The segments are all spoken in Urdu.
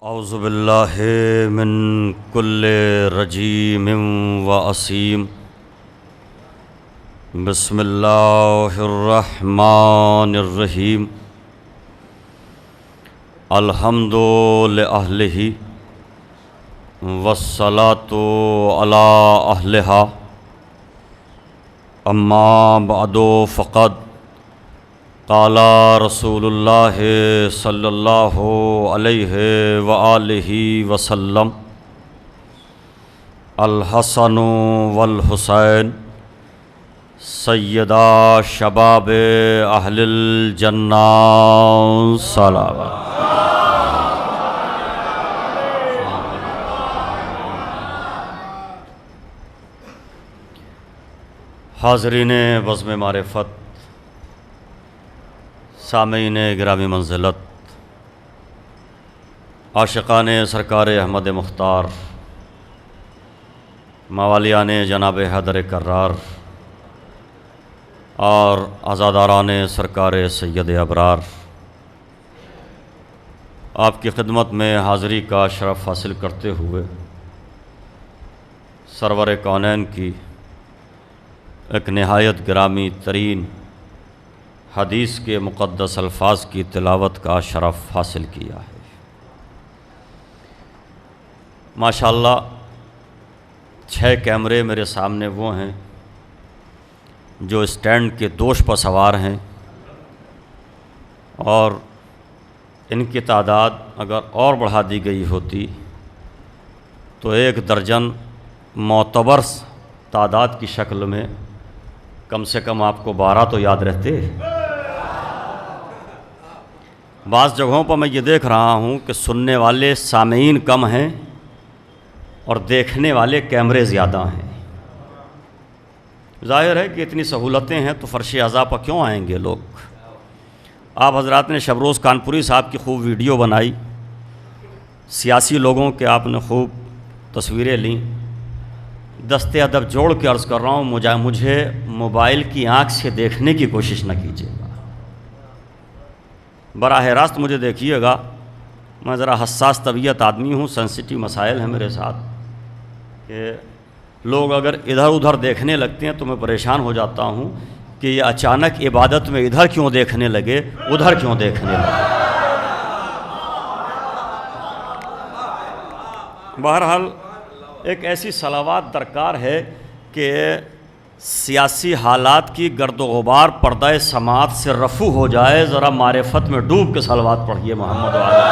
اعوذ باللہ من کل رجیم و اسیم بسم اللہ الرحمن الرحیم الحمد لأہلہ والصلاة علی اہلہا اما بعد فقد قال رسول اللہ صلی اللہ علیہ وآلہ وسلم الحسن والحسین سیدہ شباب اہل الجنہ صلوات۔ حاضرین بزم معرفت، سامعین گرامی منزلت، عاشقان سرکار احمد مختار، موالیان جناب حیدر کرار اور عزاداران سرکار سید ابرار، آپ کی خدمت میں حاضری کا شرف حاصل کرتے ہوئے سرور کونین کی ایک نہایت گرامی ترین حدیث کے مقدس الفاظ کی تلاوت کا شرف حاصل کیا ہے۔ ماشاءاللہ 6 کیمرے میرے سامنے وہ ہیں جو اسٹینڈ کے دوش پر سوار ہیں، اور ان کی تعداد اگر اور بڑھا دی گئی ہوتی تو 1 درجن معتبر تعداد کی شکل میں کم سے کم آپ کو 12 تو یاد رہتے۔ بعض جگہوں پر میں یہ دیکھ رہا ہوں کہ سننے والے سامعین کم ہیں اور دیکھنے والے کیمرے زیادہ ہیں۔ ظاہر ہے کہ اتنی سہولتیں ہیں تو فرش اعضاء پر کیوں آئیں گے لوگ۔ آپ حضرات نے شبروز کانپوری صاحب کی خوب ویڈیو بنائی، سیاسی لوگوں کے آپ نے خوب تصویریں لیں۔ دست ادب جوڑ کے عرض کر رہا ہوں، مجھے موبائل کی آنکھ سے دیکھنے کی کوشش نہ کیجیے گا، براہ راست مجھے دیکھیے گا۔ میں ذرا حساس طبیعت آدمی ہوں، سینسٹیو مسائل ہیں میرے ساتھ، کہ لوگ اگر ادھر ادھر دیکھنے لگتے ہیں تو میں پریشان ہو جاتا ہوں کہ یہ اچانک عبادت میں ادھر کیوں دیکھنے لگے، ادھر کیوں دیکھنے لگے۔ بہرحال ایک ایسی صلوات درکار ہے کہ سیاسی حالات کی گرد و غبار پردہ سماعت سے رفع ہو جائے۔ ذرا معرفت میں ڈوب کے صلوات پڑھیے محمد وعلیہ۔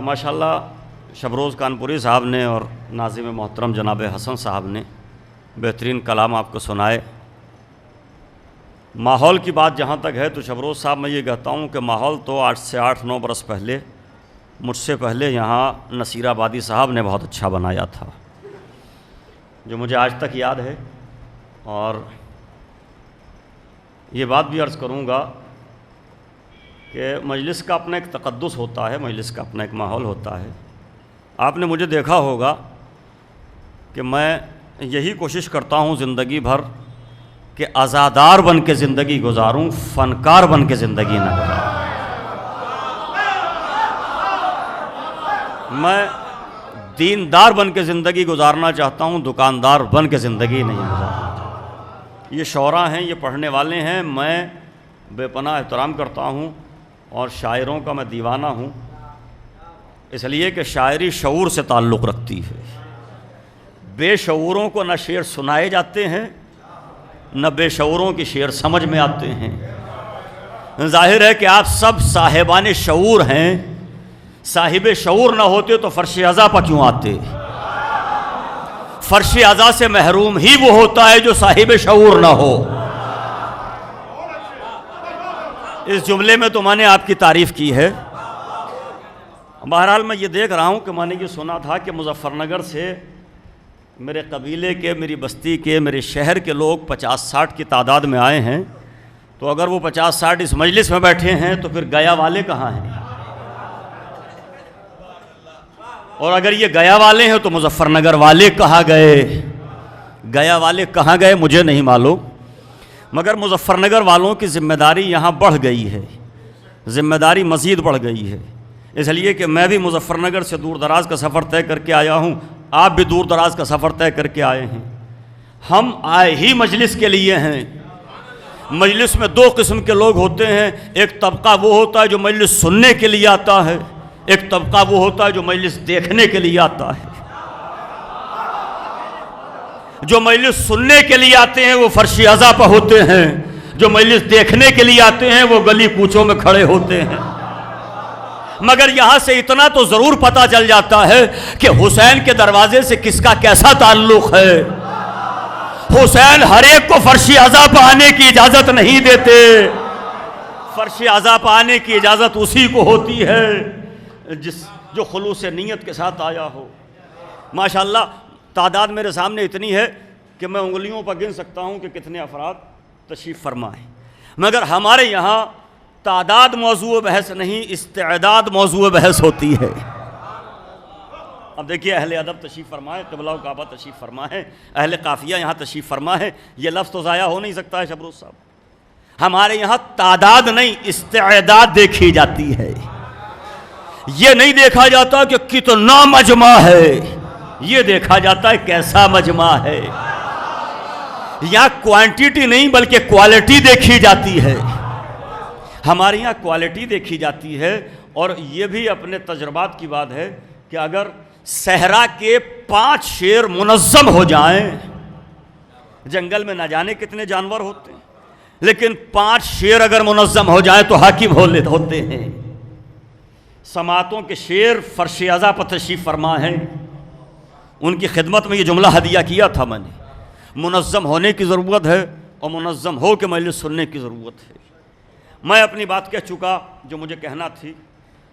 ماشاءاللہ شبروز کانپوری صاحب نے اور ناظم محترم جناب حسن صاحب نے بہترین کلام آپ کو سنائے۔ ماحول کی بات جہاں تک ہے تو شبروز صاحب میں یہ کہتا ہوں کہ ماحول تو 8 سے 9 برس پہلے، مجھ سے پہلے یہاں نصیر آبادی صاحب نے بہت اچھا بنایا تھا، جو مجھے آج تک یاد ہے۔ اور یہ بات بھی عرض کروں گا کہ مجلس کا اپنا ایک تقدس ہوتا ہے، مجلس کا اپنا ایک ماحول ہوتا ہے۔ آپ نے مجھے دیکھا ہوگا کہ میں یہی کوشش کرتا ہوں زندگی بھر کہ عزادار بن کے زندگی گزاروں، فنکار بن کے زندگی نہ گزاروں۔ میں دیندار بن کے زندگی گزارنا چاہتا ہوں، دکاندار بن کے زندگی نہیں گزارنا چاہتا۔ یہ شعراء ہیں، یہ پڑھنے والے ہیں، میں بے پناہ احترام کرتا ہوں اور شاعروں کا میں دیوانہ ہوں، اس لیے کہ شاعری شعور سے تعلق رکھتی ہے۔ بے شعوروں کو نہ شعر سنائے جاتے ہیں، نہ بے شعوروں کی شعر سمجھ میں آتے ہیں۔ ظاہر ہے کہ آپ سب صاحبان شعور ہیں، صاحب شعور نہ ہوتے تو فرش اعضاء پر کیوں آتے؟ فرش اعضاء سے محروم ہی وہ ہوتا ہے جو صاحب شعور نہ ہو۔ اس جملے میں تو میں نے آپ کی تعریف کی ہے۔ بہرحال میں یہ دیکھ رہا ہوں کہ میں نے یہ سنا تھا کہ مظفر نگر سے میرے قبیلے کے، میری بستی کے، میرے شہر کے لوگ 50-60 کی تعداد میں آئے ہیں، تو اگر وہ 50-60 اس مجلس میں بیٹھے ہیں تو پھر گیا والے کہاں ہیں؟ اور اگر یہ گیا والے ہیں تو مظفر نگر والے کہاں گئے؟ گیا والے کہاں گئے مجھے نہیں معلوم، مگر مظفر نگر والوں کی ذمہ داری یہاں بڑھ گئی ہے، ذمہ داری مزید بڑھ گئی ہے، اس لیے کہ میں بھی مظفر نگر سے دور دراز کا سفر طے کر کے آیا ہوں، آپ بھی دور دراز کا سفر طے کر کے آئے ہیں۔ ہم آئے ہی مجلس کے لیے ہیں۔ مجلس میں دو قسم کے لوگ ہوتے ہیں، ایک طبقہ وہ ہوتا ہے جو مجلس سننے کے لیے آتا ہے، ایک طبقہ وہ ہوتا ہے جو مجلس دیکھنے کے لیے آتا ہے۔ جو مجلس سننے کے لیے آتے ہیں وہ فرش عزا پہ ہوتے ہیں، جو مجلس دیکھنے کے لیے آتے ہیں وہ گلی کوچوں میں کھڑے ہوتے ہیں۔ مگر یہاں سے اتنا تو ضرور پتہ چل جاتا ہے کہ حسین کے دروازے سے کس کا کیسا تعلق ہے۔ حسین ہر ایک کو فرش عزا پہ آنے کی اجازت نہیں دیتے، فرش عزا پہ آنے کی اجازت اسی کو ہوتی ہے جو خلوص نیت کے ساتھ آیا ہو۔ ماشاءاللہ تعداد میرے سامنے اتنی ہے کہ میں انگلیوں پر گن سکتا ہوں کہ کتنے افراد تشریف فرما ہیں، مگر ہمارے یہاں تعداد موضوع بحث نہیں، استعداد موضوع بحث ہوتی ہے۔ اب دیکھیے اہل ادب تشریف فرما ہے، قبلہ و کعبہ تشریف فرما ہے، اہل قافیہ یہاں تشریف فرما ہے، یہ لفظ تو ضائع ہو نہیں سکتا ہے شبروز صاحب۔ ہمارے یہاں تعداد نہیں استعداد دیکھی جاتی ہے، یہ نہیں دیکھا جاتا کہ کتنا مجمع ہے، یہ دیکھا جاتا ہے کیسا مجمع ہے۔ یہاں کوانٹیٹی نہیں بلکہ کوالٹی دیکھی جاتی ہے، ہمارے یہاں کوالٹی دیکھی جاتی ہے۔ اور یہ بھی اپنے تجربات کی بات ہے کہ اگر صحرا کے 5 شیر منظم ہو جائیں، جنگل میں نہ جانے کتنے جانور ہوتے ہیں، لیکن 5 شیر اگر منظم ہو جائیں تو حاکم ہوتے ہیں۔ سماعتوں کے شیر فرش عزا پر تشریف فرما ہیں، ان کی خدمت میں یہ جملہ ہدیہ کیا تھا میں نے، منظم ہونے کی ضرورت ہے اور منظم ہو کے مجلس سننے کی ضرورت ہے۔ میں اپنی بات کہہ چکا جو مجھے کہنا تھی۔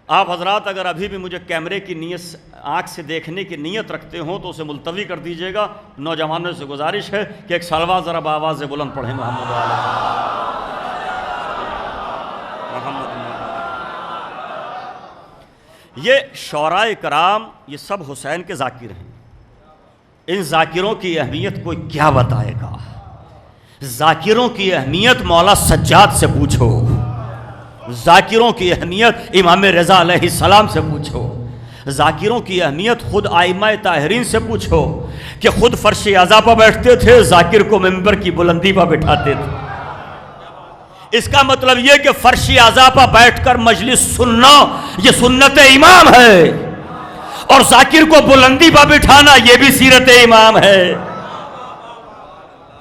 آپ حضرات اگر ابھی بھی مجھے کیمرے کی نیت آنکھ سے دیکھنے کی نیت رکھتے ہوں تو اسے ملتوی کر دیجیے گا۔ نوجوانوں سے گزارش ہے کہ ایک سلوات ذرا بآواز بلند پڑھیں محمد یہ شعراء کرام یہ سب حسین کے ذاکر ہیں، ان ذاکروں کی اہمیت کوئی کیا بتائے گا؟ ذاکروں کی اہمیت مولا سجاد سے پوچھو، ذاکروں کی اہمیت امام رضا علیہ السلام سے پوچھو، ذاکروں کی اہمیت خود ائمہ طاہرین سے پوچھو کہ خود فرش عزا پہ بیٹھتے تھے، ذاکر کو منبر کی بلندی پہ بٹھاتے تھے۔ اس کا مطلب یہ کہ فرش عزا پہ بیٹھ کر مجلس سننا یہ سنت امام ہے، اور ذاکر کو بلندی پہ بٹھانا یہ بھی سیرت امام ہے۔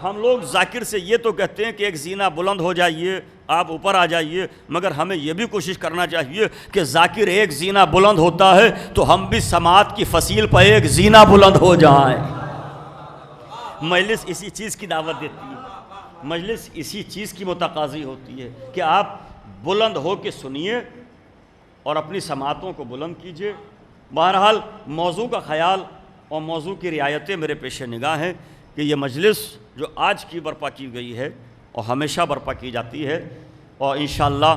ہم لوگ ذاکر سے یہ تو کہتے ہیں کہ ایک زینہ بلند ہو جائیے، آپ اوپر آ جائیے، مگر ہمیں یہ بھی کوشش کرنا چاہیے کہ ذاکر ایک زینہ بلند ہوتا ہے تو ہم بھی سماعت کی فصیل پہ ایک زینہ بلند ہو جائیں۔ مجلس اسی چیز کی دعوت دیتی ہے، مجلس اسی چیز کی متقاضی ہوتی ہے کہ آپ بلند ہو کے سنیے اور اپنی سماعتوں کو بلند کیجیے۔ بہرحال موضوع کا خیال اور موضوع کی رعایتیں میرے پیش نگاہ ہیں کہ یہ مجلس جو آج کی برپا کی گئی ہے اور ہمیشہ برپا کی جاتی ہے، اور انشاءاللہ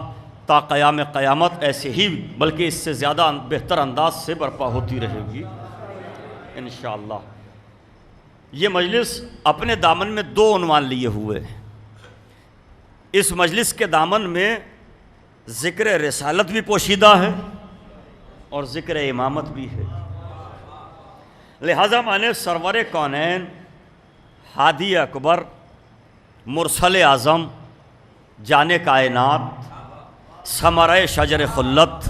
تا قیام قیامت ایسے ہی بلکہ اس سے زیادہ بہتر انداز سے برپا ہوتی رہے گی انشاءاللہ۔ یہ مجلس اپنے دامن میں 2 عنوان لیے ہوئے ہیں۔ اس مجلس کے دامن میں ذکر رسالت بھی پوشیدہ ہے اور ذکر امامت بھی ہے، لہذا میں نے سرور کونین، ہادی اکبر، مرسل اعظم، جان کائنات، ثمرۂ شجر خلت،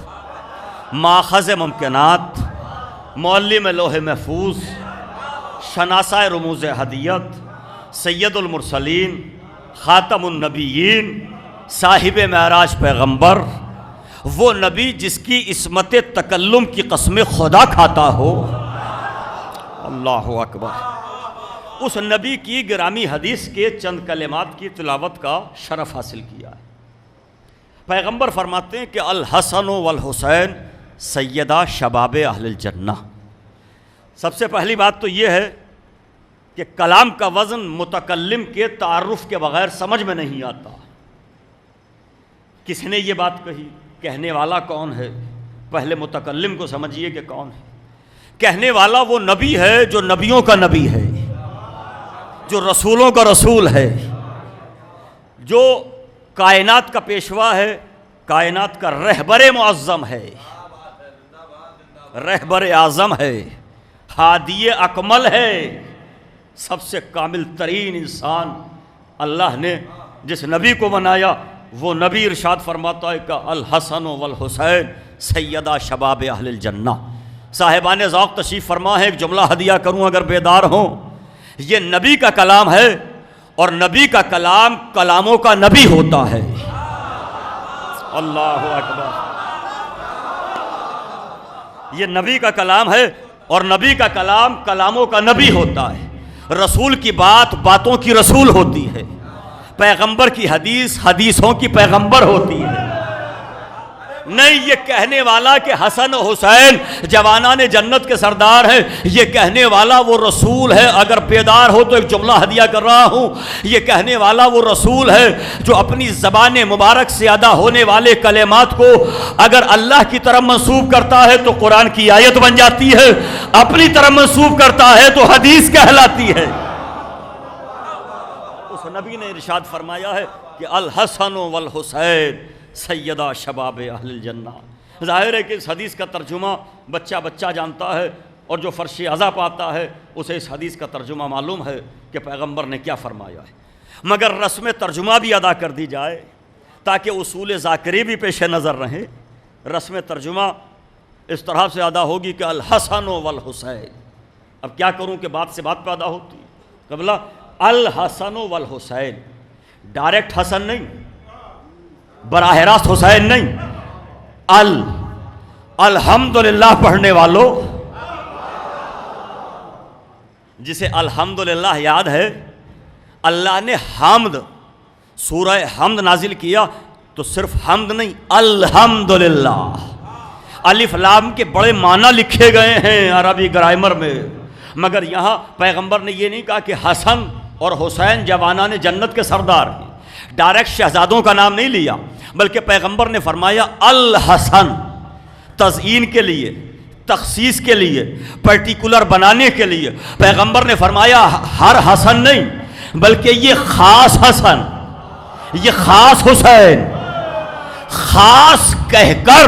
ماخذ ممکنات، معلم لوح محفوظ، شناسہ رموز ہدیت، سید المرسلین، خاتم النبیین، صاحب معراج پیغمبر، وہ نبی جس کی عصمت تکلم کی قسم خدا کھاتا ہو، اللہ اکبر، اس نبی کی گرامی حدیث کے چند کلمات کی تلاوت کا شرف حاصل کیا ہے۔ پیغمبر فرماتے ہیں کہ الحسن والحسین سیدہ شباب اہل الجنہ۔ سب سے پہلی بات تو یہ ہے کہ کلام کا وزن متکلم کے تعارف کے بغیر سمجھ میں نہیں آتا۔ کس نے یہ بات کہی، کہنے والا کون ہے، پہلے متکلم کو سمجھیے کہ کون ہے۔ کہنے والا وہ نبی ہے جو نبیوں کا نبی ہے، جو رسولوں کا رسول ہے، جو کائنات کا پیشوا ہے، کائنات کا رہبر معظم ہے، رہبر اعظم ہے، ہادی اکمل ہے، سب سے کامل ترین انسان اللہ نے جس نبی کو بنایا، وہ نبی ارشاد فرماتا ہے کہ الحسن والحسین سیدہ شباب اہل الجنہ۔ صاحبان ذوق تشریف فرما ہے، ایک جملہ ہدیہ کروں اگر بیدار ہوں۔ یہ نبی کا کلام ہے، اور نبی کا کلام کلاموں کا نبی ہوتا ہے۔ اللہ اکبر۔ یہ نبی کا کلام ہے، اور نبی کا کلام کلاموں کا نبی ہوتا ہے۔ رسول کی بات باتوں کی رسول ہوتی ہے، پیغمبر کی حدیث حدیثوں کی پیغمبر ہوتی ہے۔ نہیں یہ کہنے والا کہ حسن و حسین جوانان جنت کے سردار ہیں، یہ کہنے والا وہ رسول ہے۔ اگر بیدار ہو تو ایک جملہ ہدیہ کر رہا ہوں، یہ کہنے والا وہ رسول ہے جو اپنی زبان مبارک سے ادا ہونے والے کلمات کو اگر اللہ کی طرف منسوب کرتا ہے تو قرآن کی آیت بن جاتی ہے، اپنی طرف منسوب کرتا ہے تو حدیث کہلاتی ہے۔ اس نبی نے ارشاد فرمایا ہے کہ الحسن والحسین سیدہ شباب اہل الجنہ۔ ظاہر ہے کہ اس حدیث کا ترجمہ بچہ بچہ جانتا ہے، اور جو فرش عزا پاتا ہے اسے اس حدیث کا ترجمہ معلوم ہے کہ پیغمبر نے کیا فرمایا ہے، مگر رسم ترجمہ بھی ادا کر دی جائے تاکہ اصول ذاکری بھی پیش نظر رہے۔ رسم ترجمہ اس طرح سے ادا ہوگی کہ الحسن والحسین۔ اب کیا کروں کہ بات سے بات پیدا ہوتی ہے۔ قبلہ الحسن والحسین، ڈائریکٹ حسن نہیں، براہ راست حسین نہیں، الحمدللہ پڑھنے والوں، جسے الحمدللہ یاد ہے، اللہ نے حمد سورہ حمد نازل کیا تو صرف حمد نہیں، الحمدللہ۔ الف لام کے بڑے معنی لکھے گئے ہیں عربی گرامر میں، مگر یہاں پیغمبر نے یہ نہیں کہا کہ حسن اور حسین جوانان جنت کے سردار ہیں، ڈائریکٹ شہزادوں کا نام نہیں لیا، بلکہ پیغمبر نے فرمایا الحسن، تزئین کے لیے، تخصیص کے لیے، پرٹیکولر بنانے کے لیے۔ پیغمبر نے فرمایا ہر حسن نہیں، بلکہ یہ خاص حسن، یہ خاص حسین، خاص کہہ کر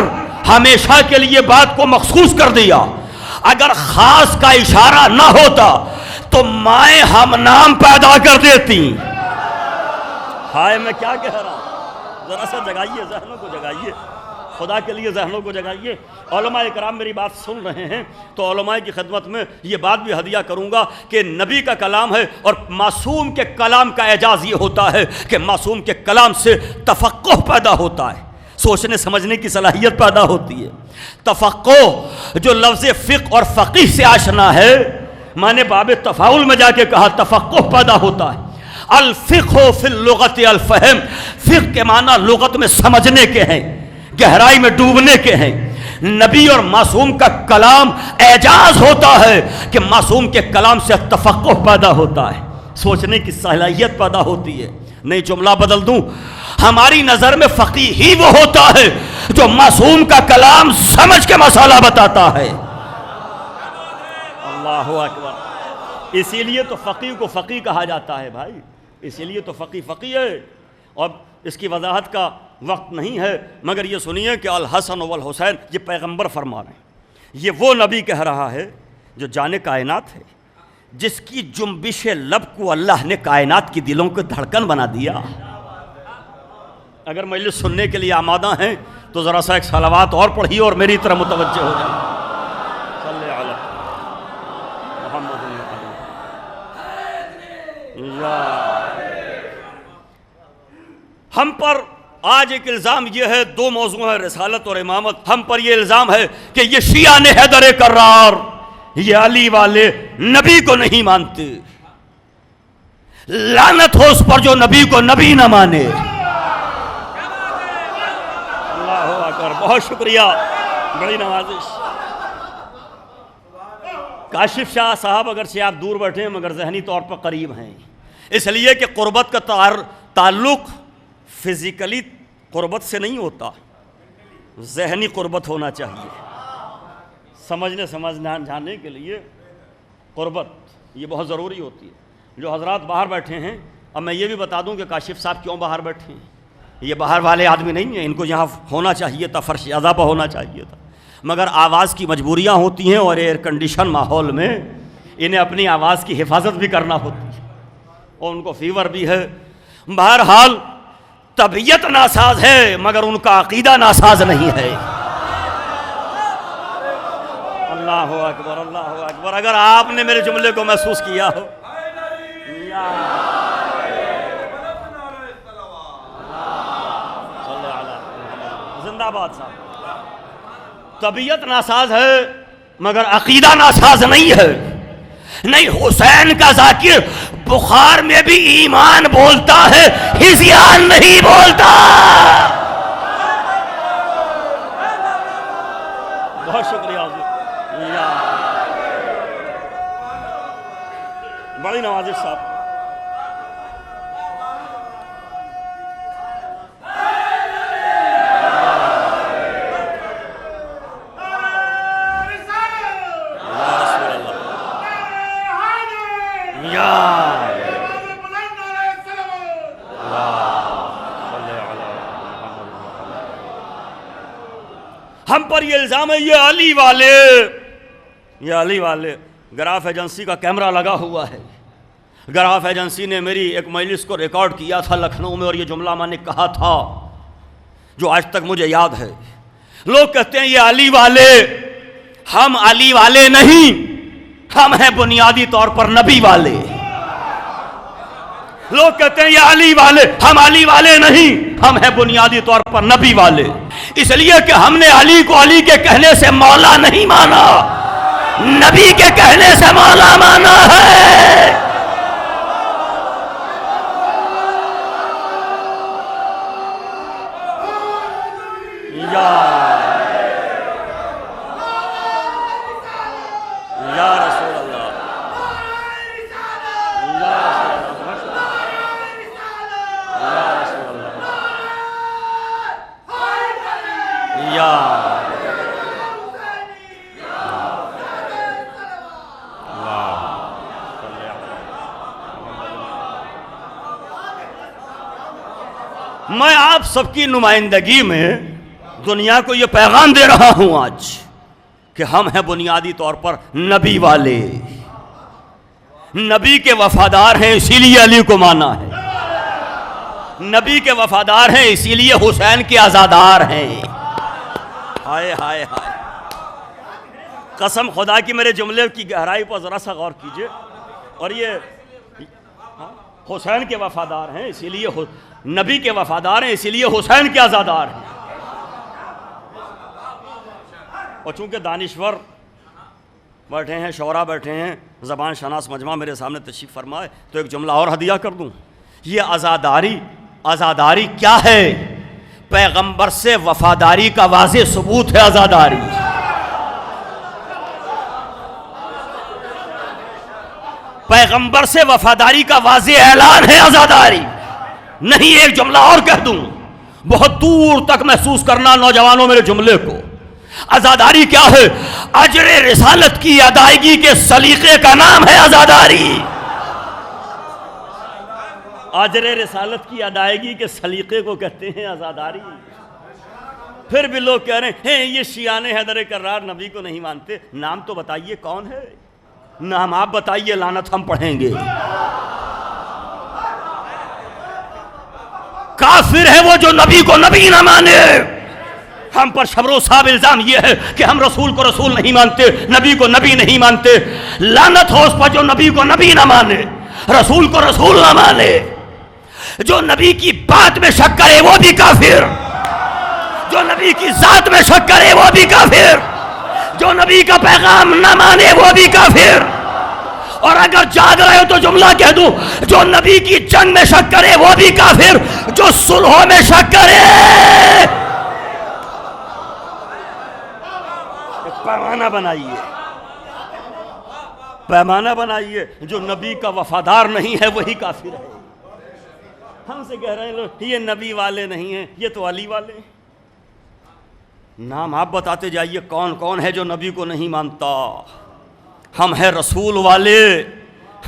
ہمیشہ کے لیے بات کو مخصوص کر دیا۔ اگر خاص کا اشارہ نہ ہوتا تو مائیں ہم نام پیدا کر دیتی۔ ہائے میں کیا کہہ رہا ہوں، ذرا سا جگائیے، ذہنوں کو جگائیے، خدا کے لیے ذہنوں کو جگائیے۔ علماء اکرام میری بات سن رہے ہیں تو علماء کی خدمت میں یہ بات بھی ہدیہ کروں گا کہ نبی کا کلام ہے، اور معصوم کے کلام کا اعجاز یہ ہوتا ہے کہ معصوم کے کلام سے تفقہ پیدا ہوتا ہے، سوچنے سمجھنے کی صلاحیت پیدا ہوتی ہے۔ تفقہ جو لفظ فقہ اور فقیہ سے آشنا ہے، میں نے باب تفاعل میں جا کے کہا تفقہ پیدا ہوتا ہے۔ الفقہ فی اللغت الفہم، فقہ کے معنی لغت میں سمجھنے کے ہیں، گہرائی میں ڈوبنے کے ہیں۔ نبی اور معصوم کا کلام اعجاز ہوتا ہے کہ معصوم کے کلام سے تفقہ پیدا ہوتا ہے، سوچنے کی صلاحیت پیدا ہوتی ہے۔ نہیں جملہ بدل دوں، ہماری نظر میں فقیہ ہی وہ ہوتا ہے جو معصوم کا کلام سمجھ کے مسئلہ بتاتا ہے۔ اللہ اکبر۔ اسی لیے تو فقیہ کو فقیہ کہا جاتا ہے بھائی، اسی لیے تو فقیہ فقیہ ہے۔ اور اس کی وضاحت کا وقت نہیں ہے، مگر یہ سنیے کہ الحسن والحسین یہ پیغمبر فرما رہے ہیں، یہ وہ نبی کہہ رہا ہے جو جان کائنات ہے، جس کی جنبش لب کو اللہ نے کائنات کی دلوں کو دھڑکن بنا دیا۔ اگر مجلس سننے کے لیے آمادہ ہیں تو ذرا سا ایک صلوات اور پڑھیے اور میری طرح متوجہ ہو جائیں۔ صلی علی محمد۔ ہم پر آج ایک الزام یہ ہے، دو موضوع ہے رسالت اور امامت، ہم پر یہ الزام ہے کہ یہ شیعہ نے حیدر کرار، یہ علی والے نبی کو نہیں مانتے۔ لعنت ہو اس پر جو نبی کو نبی نہ مانے۔ اللہ اکبر، بہت شکریہ، بڑی نوازش۔ کاشف شاہ صاحب اگرچہ آپ دور بیٹھے ہیں مگر ذہنی طور پر قریب ہیں، اس لیے کہ قربت کا تعلق فزیکلی قربت سے نہیں ہوتا، ذہنی قربت ہونا چاہیے۔ سمجھنے جاننے کے لیے قربت یہ بہت ضروری ہوتی ہے۔ جو حضرات باہر بیٹھے ہیں، اب میں یہ بھی بتا دوں کہ کاشف صاحب کیوں باہر بیٹھے ہیں۔ یہ باہر والے آدمی نہیں ہیں، ان کو یہاں ہونا چاہیے تھا، فرش اعضا پہ ہونا چاہیے تھا، مگر آواز کی مجبوریاں ہوتی ہیں اور ایئر کنڈیشن ماحول میں انہیں اپنی آواز کی حفاظت بھی کرنا ہوتی ہے اور ان کو فیور بھی ہے۔ بہرحال طبیعت ناساز ہے مگر ان کا عقیدہ ناساز نہیں ہے۔ اللہ اکبر، اللہ اکبر۔ اگر آپ نے میرے جملے کو محسوس کیا ہو، زندہ باد صاحب، طبیعت ناساز ہے مگر عقیدہ ناساز نہیں ہے۔ نہیں، حسین کا ذاکر بخار میں بھی ایمان بولتا ہے، ہذیان نہیں بولتا۔ بہت شکریہ حضور، بڑی نوازش صاحب۔ ہم پر یہ الزام ہے یہ علی والے گراف ایجنسی کا کیمرہ لگا ہوا ہے۔ گراف ایجنسی نے میری ایک مجلس کو ریکارڈ کیا تھا لکھنؤ میں، اور یہ جملہ میں نے کہا تھا جو آج تک مجھے یاد ہے۔ لوگ کہتے ہیں یہ علی والے، ہم علی والے نہیں، ہم ہیں بنیادی طور پر نبی والے۔ لوگ کہتے ہیں یہ علی والے، ہم علی والے نہیں، ہم ہیں بنیادی طور پر نبی والے۔ اس لیے کہ ہم نے علی کو علی کے کہنے سے مولا نہیں مانا، نبی کے کہنے سے مولا مانا ہے۔ یا رسول اللہ، میں آپ سب کی نمائندگی میں دنیا کو یہ پیغام دے رہا ہوں آج کہ ہم ہیں بنیادی طور پر نبی والے، نبی کے وفادار ہیں اسی لیے علی کو مانا ہے، نبی کے وفادار ہیں اسی لیے حسین کے عزادار ہیں۔ ہائے ہائے ہائے، قسم خدا کی میرے جملے کی گہرائی پر ذرا سا غور کیجئے، اور یہ حسین کے وفادار ہیں اسی لیے نبی کے وفادار ہیں اسی لیے حسین کے عزادار ہیں۔ اور چونکہ دانشور بیٹھے ہیں، شعراء بیٹھے ہیں، زبان شناس مجمع میرے سامنے تشریف فرمائے، تو ایک جملہ اور ہدیہ کر دوں۔ یہ عزاداری کیا ہے؟ پیغمبر سے وفاداری کا واضح ثبوت ہے عزاداری۔ پیغمبر سے وفاداری کا واضح اعلان ہے عزاداری۔ نہیں، ایک جملہ اور کہہ دوں، بہت دور تک محسوس کرنا نوجوانوں میرے جملے کو۔ عزاداری کیا ہے؟ اجر رسالت کی ادائیگی کے سلیقے کا نام ہے عزاداری۔ اجر رسالت کی ادائیگی کے سلیقے کو کہتے ہیں عزاداری۔ پھر بھی لوگ کہہ رہے ہیں یہ شیعان حیدر کرار نبی کو نہیں مانتے۔ نام تو بتائیے کون ہے؟ نام آپ بتائیے، لعنت ہم پڑھیں گے۔ کافر ہے وہ جو نبی کو نبی نہ مانے۔ ہم پر شبر و صاحب الزام یہ ہے کہ ہم رسول کو رسول نہیں مانتے، نبی کو نبی نہیں مانتے۔ لعنت ہو اس پر جو نبی کو نبی نہ مانے، رسول کو رسول نہ مانے۔ جو نبی کی بات میں شک کرے وہ بھی کافر، جو نبی کی ذات میں شک کرے وہ بھی کافر، جو نبی کا پیغام نہ مانے وہ بھی کافر۔ اور اگر جاگ رہے ہو تو جملہ کہہ دوں، جو نبی کی جنگ میں شک کرے وہ بھی کافر، جو صلحوں میں شک کرے۔ پیمانہ بنائیے، پیمانہ بنائیے، جو نبی کا وفادار نہیں ہے وہی کافر ہے۔ ہم سے کہہ رہے ہیں لوگ یہ نبی والے نہیں ہیں، یہ تو علی والے ہیں۔ نام آپ بتاتے جائیے کون کون ہے جو نبی کو نہیں مانتا۔ ہم ہیں رسول والے،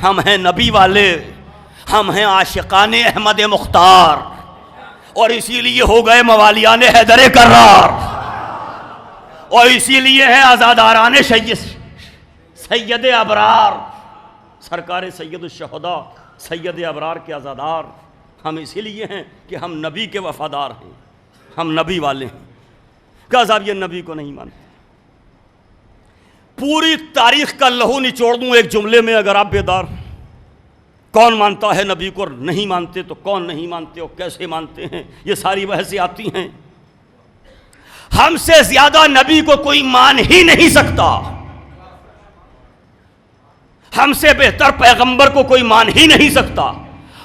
ہم ہیں نبی والے، ہم ہیں عاشقان احمد مختار، اور اسی لیے ہو گئے موالیان حیدر کرار، اور اسی لیے ہیں آزاداران سید ابرار، سرکار سید الشہداء سید ابرار کے آزادار ہم اسی لیے ہیں کہ ہم نبی کے وفادار ہیں، ہم نبی والے ہیں۔ کہ صاحب یہ نبی کو نہیں مانتے، پوری تاریخ کا لہو نچوڑ دوں ایک جملے میں اگر آپ بیدار۔ کون مانتا ہے نبی کو، نہیں مانتے تو کون نہیں مانتے اور کیسے مانتے ہیں، یہ ساری بحثیں آتی ہیں۔ ہم سے زیادہ نبی کو کوئی مان ہی نہیں سکتا، ہم سے بہتر پیغمبر کو کوئی مان ہی نہیں سکتا،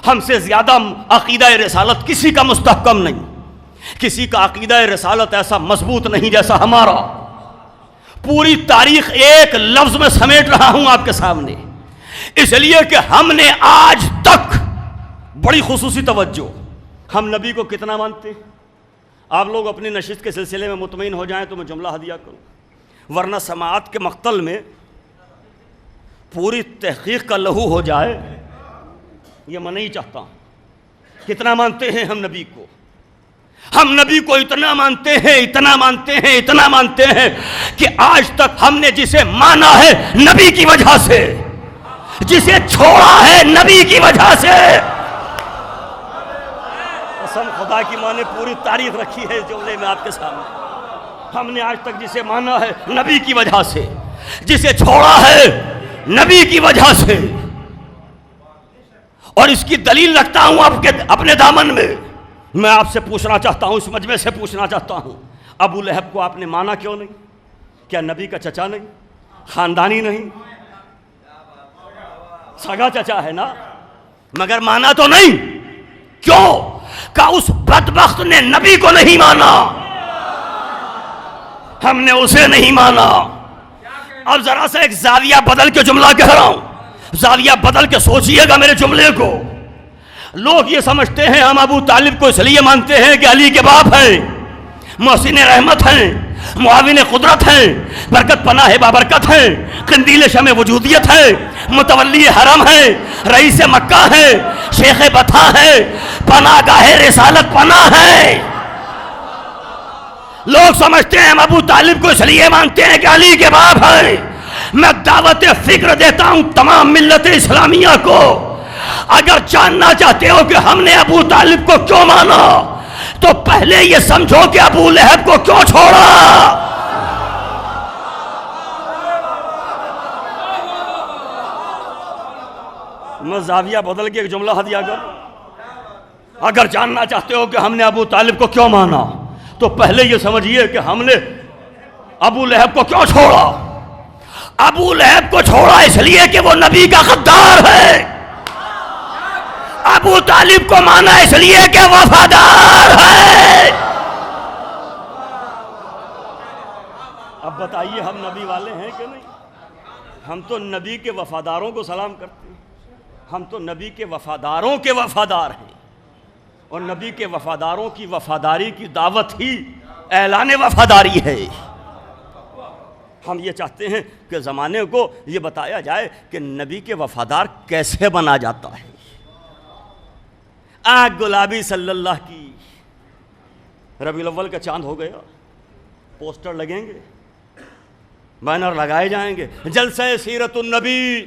ہم سے زیادہ عقیدہ رسالت کسی کا مستحکم نہیں، کسی کا عقیدہ رسالت ایسا مضبوط نہیں جیسا ہمارا۔ پوری تاریخ ایک لفظ میں سمیٹ رہا ہوں آپ کے سامنے، اس لیے کہ ہم نے آج تک بڑی خصوصی توجہ، ہم نبی کو کتنا مانتے ہیں۔ آپ لوگ اپنی نشست کے سلسلے میں مطمئن ہو جائیں تو میں جملہ ہدیہ کروں، ورنہ سماعت کے مقتل میں پوری تحقیق کا لہو ہو جائے، یہ میں نہیں چاہتا ہوں۔ کتنا مانتے ہیں ہم نبی کو؟ ہم نبی کو اتنا مانتے ہیں، اتنا مانتے ہیں، اتنا مانتے ہیں کہ آج تک ہم نے جسے مانا ہے نبی کی وجہ سے، جسے چھوڑا ہے نبی کی وجہ سے، قسم خدا کی ماں نے پوری تاریخ رکھی ہے اس جملے میں آپ کے سامنے، ہم نے آج تک جسے مانا ہے نبی کی وجہ سے، جسے چھوڑا ہے نبی کی وجہ سے، اور اس کی دلیل رکھتا ہوں اپنے دامن میں۔ میں آپ سے پوچھنا چاہتا ہوں، اس مجمع سے پوچھنا چاہتا ہوں، ابو لہب کو آپ نے مانا کیوں نہیں؟ کیا نبی کا چچا نہیں، خاندانی نہیں؟ سگا چچا ہے نا، مگر مانا تو نہیں۔ کیوں کہ اس بدبخت نے نبی کو نہیں مانا، ہم نے اسے نہیں مانا۔ اب ذرا سا ایک زاویہ بدل کے جملہ کہہ رہا ہوں، زاویہ بدل کے سوچئے گا میرے جملے کو۔ لوگ یہ سمجھتے ہیں ہم ابو طالب کو اس لیے مانتے ہیں کہ علی کے باپ ہیں، محسن رحمت ہیں، معاون قدرت ہیں، برکت پناہ بابرکت ہیں، قندیل شمع وجودیت ہیں، متولی حرم ہیں، رئیس مکہ ہیں، شیخ بطحہ ہیں، پناہ گاہ رسالت پناہ ہیں۔ لوگ سمجھتے ہیں ہم ابو طالب کو اس لیے مانتے ہیں کہ علی کے باپ ہیں۔ میں دعوت فکر دیتا ہوں تمام ملت اسلامیہ کو، اگر جاننا چاہتے ہو کہ ہم نے ابو طالب کو کیوں مانا تو پہلے یہ سمجھو کہ ابو لہب کو کیوں چھوڑا۔ میں زاویہ بدل کے ایک جملہ ہدیہ کروں، اگر جاننا چاہتے ہو کہ ہم نے ابو طالب کو کیوں مانا تو پہلے یہ سمجھیے کہ ہم نے ابو لہب کو کیوں چھوڑا۔ ابو لہب کو چھوڑا اس لیے کہ وہ نبی کا غدار ہے، ابو طالب کو مانا اس لیے کہ وفادار ہے۔ اب بتائیے ہم نبی والے ہیں کہ نہیں؟ ہم تو نبی کے وفاداروں کو سلام کرتے ہیں، ہم تو نبی کے وفاداروں کے وفادار ہیں، اور نبی کے وفاداروں کی وفاداری کی دعوت ہی اعلان وفاداری ہے۔ ہم یہ چاہتے ہیں کہ زمانے کو یہ بتایا جائے کہ نبی کے وفادار کیسے بنا جاتا ہے۔ آنکھ گلابی صلی اللہ کی، ربیع الاول کا چاند ہو گیا، پوسٹر لگیں گے، بینر لگائے جائیں گے، جلسہ سیرت النبی،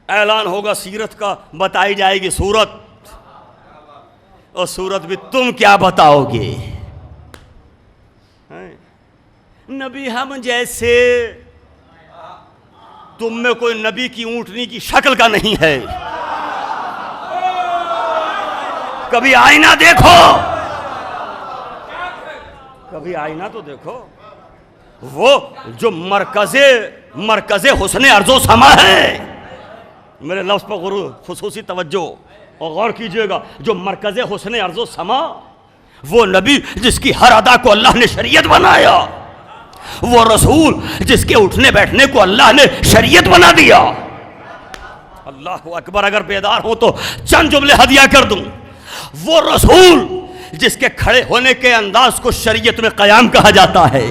اعلان ہوگا سیرت کا، بتائی جائے گی صورت، اور صورت بھی تم کیا بتاؤ گے؟ نبی ہم جیسے، تم میں کوئی نبی کی اونٹنی کی شکل کا نہیں ہے۔ کبھی آئینہ دیکھو، کبھی آئینہ تو دیکھو، وہ جو مرکز حسن ارض و سما ہے، میرے لفظ پر خصوصی توجہ اور غور کیجئے گا، جو مرکز حسن ارض و سما، وہ نبی جس کی ہر ادا کو اللہ نے شریعت بنایا، وہ رسول جس کے اٹھنے بیٹھنے کو اللہ نے شریعت بنا دیا۔ اللہ اکبر، اگر بیدار ہوں تو چند جملے ہدیہ کر دوں۔ وہ رسول جس کے کھڑے ہونے کے انداز کو شریعت میں قیام کہا جاتا ہے۔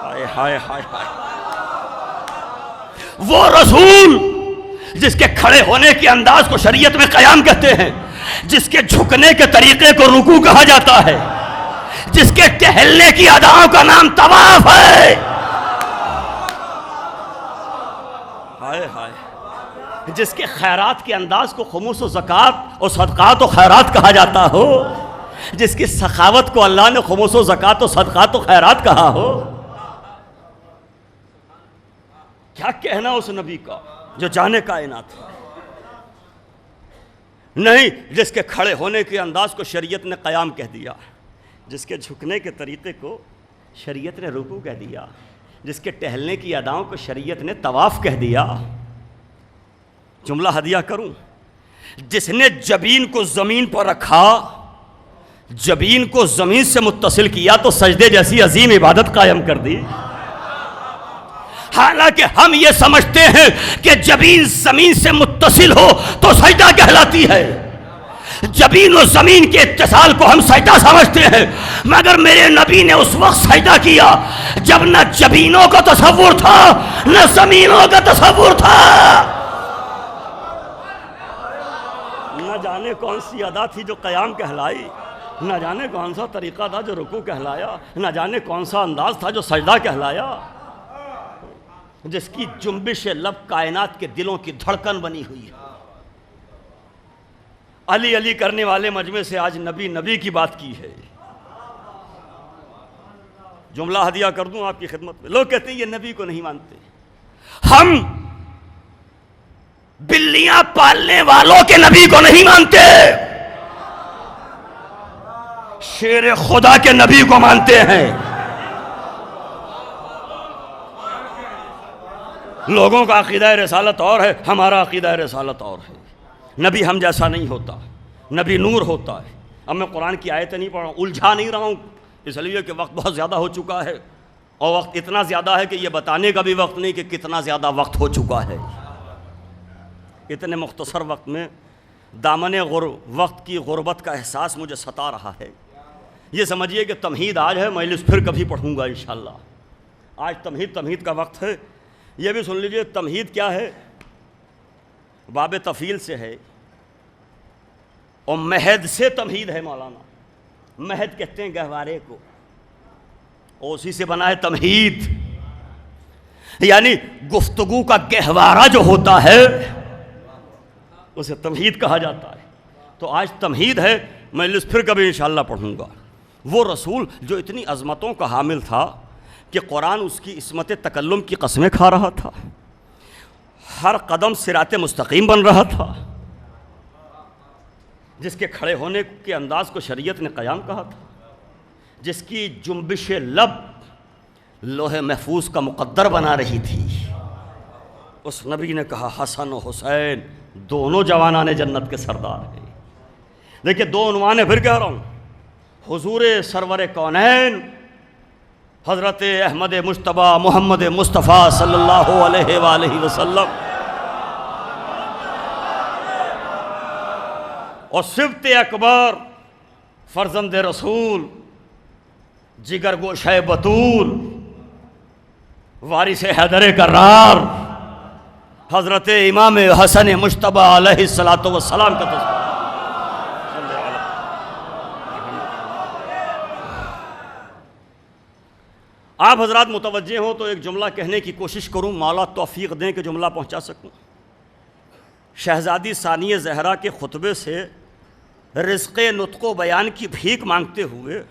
ہائے ہائے ہائے ہائے، وہ رسول جس کے کھڑے ہونے کے انداز کو شریعت میں قیام کہتے ہیں، جس کے جھکنے کے طریقے کو رکوع کہا جاتا ہے، جس کے ٹہلنے کی اداؤں کا نام طواف ہے، ہائے ہائے، جس کے خیرات کے انداز کو خموس و زکوٰۃ اور صدقات و خیرات کہا جاتا ہو، جس کی سخاوت کو اللہ نے خموس و زکوٰۃ و صدقات و خیرات کہا ہو، کیا کہنا اس نبی کا جو جانے کائنات ہے؟ نہیں، جس کے کھڑے ہونے کے انداز کو شریعت نے قیام کہہ دیا، جس کے جھکنے کے طریقے کو شریعت نے رکوع کہہ دیا، جس کے ٹہلنے کی اداؤں کو شریعت نے طواف کہہ دیا۔ جملہ ہدیہ کروں، جس نے جبین کو زمین پر رکھا، جبین کو زمین سے متصل کیا تو سجدے جیسی عظیم عبادت قائم کر دی۔ حالانکہ ہم یہ سمجھتے ہیں کہ جبین زمین سے متصل ہو تو سجدہ کہلاتی ہے، جبین و زمین کے اتصال کو ہم سجدہ سمجھتے ہیں، مگر میرے نبی نے اس وقت سجدہ کیا جب نہ جبینوں کا تصور تھا نہ زمینوں کا تصور تھا۔ نہ جانے کون سی ادا تھی جو قیام کہلائی، نہ جانے کون سا طریقہ تھا جو رکوع کہلایا، نہ جانے کون سا انداز تھا جو سجدہ کہلایا، جس کی جنبش لب کائنات کے دلوں کی دھڑکن بنی ہوئی ہے۔ علی علی کرنے والے مجمع سے آج نبی نبی کی بات کی ہے۔ جملہ ہدیہ کر دوں آپ کی خدمت میں، لوگ کہتے ہیں یہ نبی کو نہیں مانتے، ہم بلیاں پالنے والوں کے نبی کو نہیں مانتے، شیر خدا کے نبی کو مانتے ہیں۔ لوگوں کا عقیدہ رسالت اور ہے، ہمارا عقیدہ رسالت اور ہے۔ نبی ہم جیسا نہیں ہوتا، نبی نور ہوتا ہے۔ اب میں قرآن کی آیتیں نہیں پڑھ رہا ہوں، الجھا نہیں رہا ہوں، اس لیے کہ وقت بہت زیادہ ہو چکا ہے، اور وقت اتنا زیادہ ہے کہ یہ بتانے کا بھی وقت نہیں کہ کتنا زیادہ وقت ہو چکا ہے۔ اتنے مختصر وقت میں دامن وقت کی غربت کا احساس مجھے ستا رہا ہے۔ یہ سمجھیے کہ تمہید آج ہے، مجلس پھر کبھی پڑھوں گا انشاءاللہ۔ آج تمہید کا وقت ہے۔ یہ بھی سن لیجئے تمہید کیا ہے، باب تفیل سے ہے، اور مہد سے تمہید ہے۔ مولانا مہد کہتے ہیں گہوارے کو، اور اسی سے بنا ہے تمہید، یعنی گفتگو کا گہوارہ جو ہوتا ہے اسے تمہید کہا جاتا ہے۔ تو آج تمہید ہے، مجلس پھر کبھی انشاءاللہ پڑھوں گا۔ وہ رسول جو اتنی عظمتوں کا حامل تھا کہ قرآن اس کی عصمت تکلم کی قسمیں کھا رہا تھا، ہر قدم صراط مستقیم بن رہا تھا، جس کے کھڑے ہونے کے انداز کو شریعت نے قیام کہا تھا، جس کی جنبش لب لوح محفوظ کا مقدر بنا رہی تھی، اس نبی نے کہا حسن و حسین دونوں جوانان جنت کے سردار ہیں۔ دیکھیں دو عنوان پھر کہہ رہا ہوں، حضور سرور کونین حضرت احمد مجتبی محمد مصطفیٰ صلی اللہ علیہ وآلہ وسلم، اور صفت اکبر فرزند رسول جگر گوشہ بطول وارث حیدر کرار حضرت امام حسن مجتبی علیہ السلام کا تذکرہ۔ آپ حضرات متوجہ ہوں تو ایک جملہ کہنے کی کوشش کروں، مولا توفیق دیں کہ جملہ پہنچا سکوں۔ شہزادی ثانیہ زہرا کے خطبے سے رزق نطق و بیان کی بھیک مانگتے ہوئے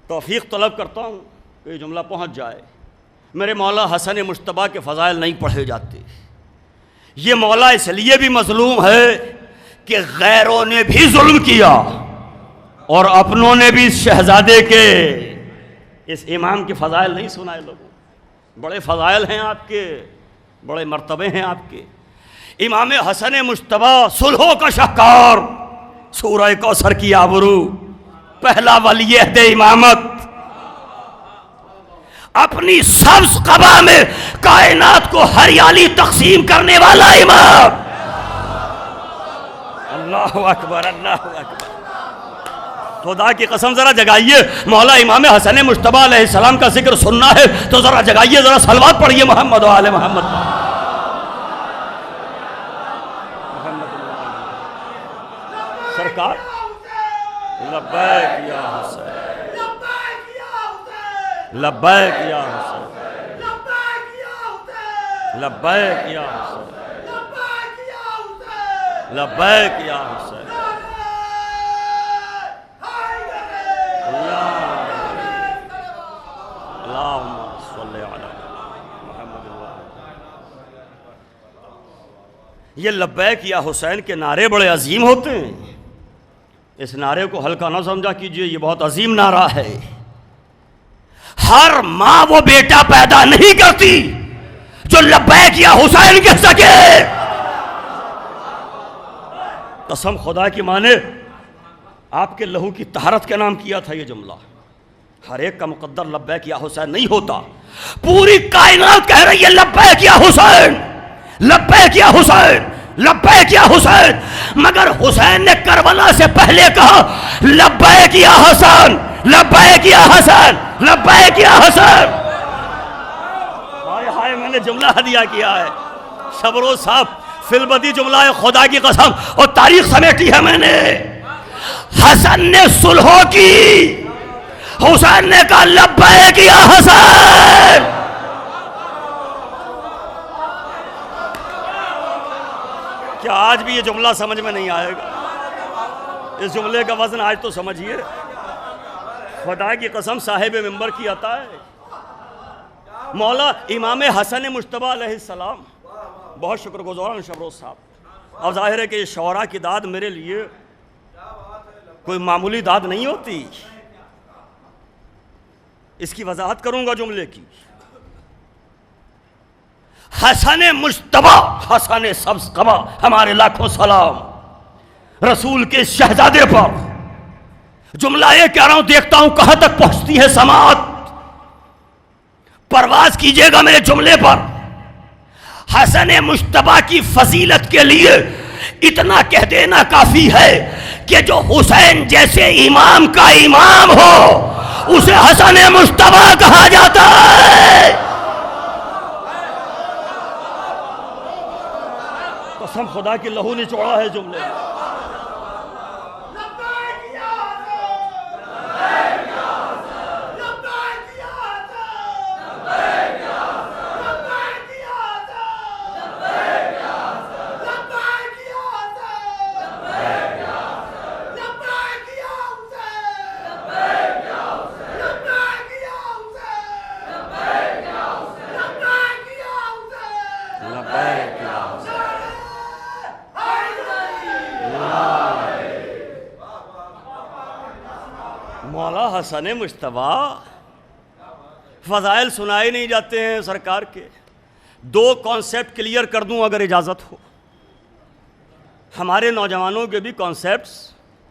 توفیق طلب کرتا ہوں کہ یہ جملہ پہنچ جائے۔ میرے مولا حسن مجتبی کے فضائل نہیں پڑھے جاتے۔ یہ مولا اس لیے بھی مظلوم ہے کہ غیروں نے بھی ظلم کیا اور اپنوں نے بھی اس شہزادے کے اس امام کے فضائل نہیں سنائے لوگوں۔ بڑے فضائل ہیں آپ کے، بڑے مرتبے ہیں آپ کے۔ امام حسن مجتبی صلحوں کا شاہکار، سورہ کوثر کی آبرو، پہلا ولی عہد امامت، اپنی سبز قبا میں کائنات کو ہریالی تقسیم کرنے والا امام۔ اللہ اکبر، اللہ اکبر۔ خدا کی قسم ذرا جگائیے، مولا امام حسن مجتبی علیہ السلام کا ذکر سننا ہے تو ذرا جگائیے، ذرا صلوات پڑھیے محمد و آل محمد۔ سرکار لبیک یا حسین، لبیک یا حسین، لبیک یا حسین، لبیک یا حسین، اللہم صلی علی محمد۔ یہ لبیک یا حسین کے نعرے بڑے عظیم ہوتے ہیں، اس نعرے کو ہلکا نہ سمجھا کیجئے، یہ بہت عظیم نعرہ ہے۔ ہر ماں وہ بیٹا پیدا نہیں کرتی جو لبیک یا حسین کہہ سکے۔ قسم خدا کی ماں نے آپ کے لہو کی طہارت کے نام کیا تھا یہ جملہ۔ ہر ایک کا مقدر لبیک یا حسین نہیں ہوتا، پوری کائنات کہہ رہی ہے لبیک یا حسین، لبیک یا حسین، لبیک یا حسین، مگر حسین نے کربلا سے پہلے کہا لبیک یا حسن، لبیک یا حسن، لبیک یا حسن۔ ہائے ہائے، میں نے جملہ ہدیہ کیا ہے شبروز صاحب، فی البدی جملہ ہے، خدا کی قسم، اور تاریخ سمیٹی ہے میں نے۔ حسن نے صلح کی، حسین نے کہا لبیک یا حسن۔ کیا آج بھی یہ جملہ سمجھ میں نہیں آئے گا؟ اس جملے کا وزن آج تو سمجھیے، خدا کی قسم صاحب منبر کی عطا ہے۔ مولا امام حسن مجتبیٰ علیہ السلام، بہت شکر گزار ہوں شبروز صاحب۔ اب ظاہر ہے کہ یہ شعراء کی داد میرے لیے کوئی معمولی داد نہیں ہوتی، اس کی وضاحت کروں گا جملے کی۔ حسن مجتبیٰ، حسن سبز قبا، ہمارے لاکھوں سلام رسول کے شہزادے پر۔ جملہ یہ کہہ رہا ہوں، دیکھتا ہوں کہاں تک پہنچتی ہے سماعت، پرواز کیجئے گا میرے جملے پر۔ حسن مجتبیٰ کی فضیلت کے لیے اتنا کہہ دینا کافی ہے کہ جو حسین جیسے امام کا امام ہو اسے حسن مجتبیٰ کہا جاتا ہے۔ قسم خدا کی لہو نچوڑا ہے جملے میں۔ مولا حسن مجتبیٰ، فضائل سنائے نہیں جاتے ہیں سرکار کے۔ دو کانسیپٹ کلیئر کر دوں اگر اجازت ہو۔ ہمارے نوجوانوں کے بھی کانسیپٹس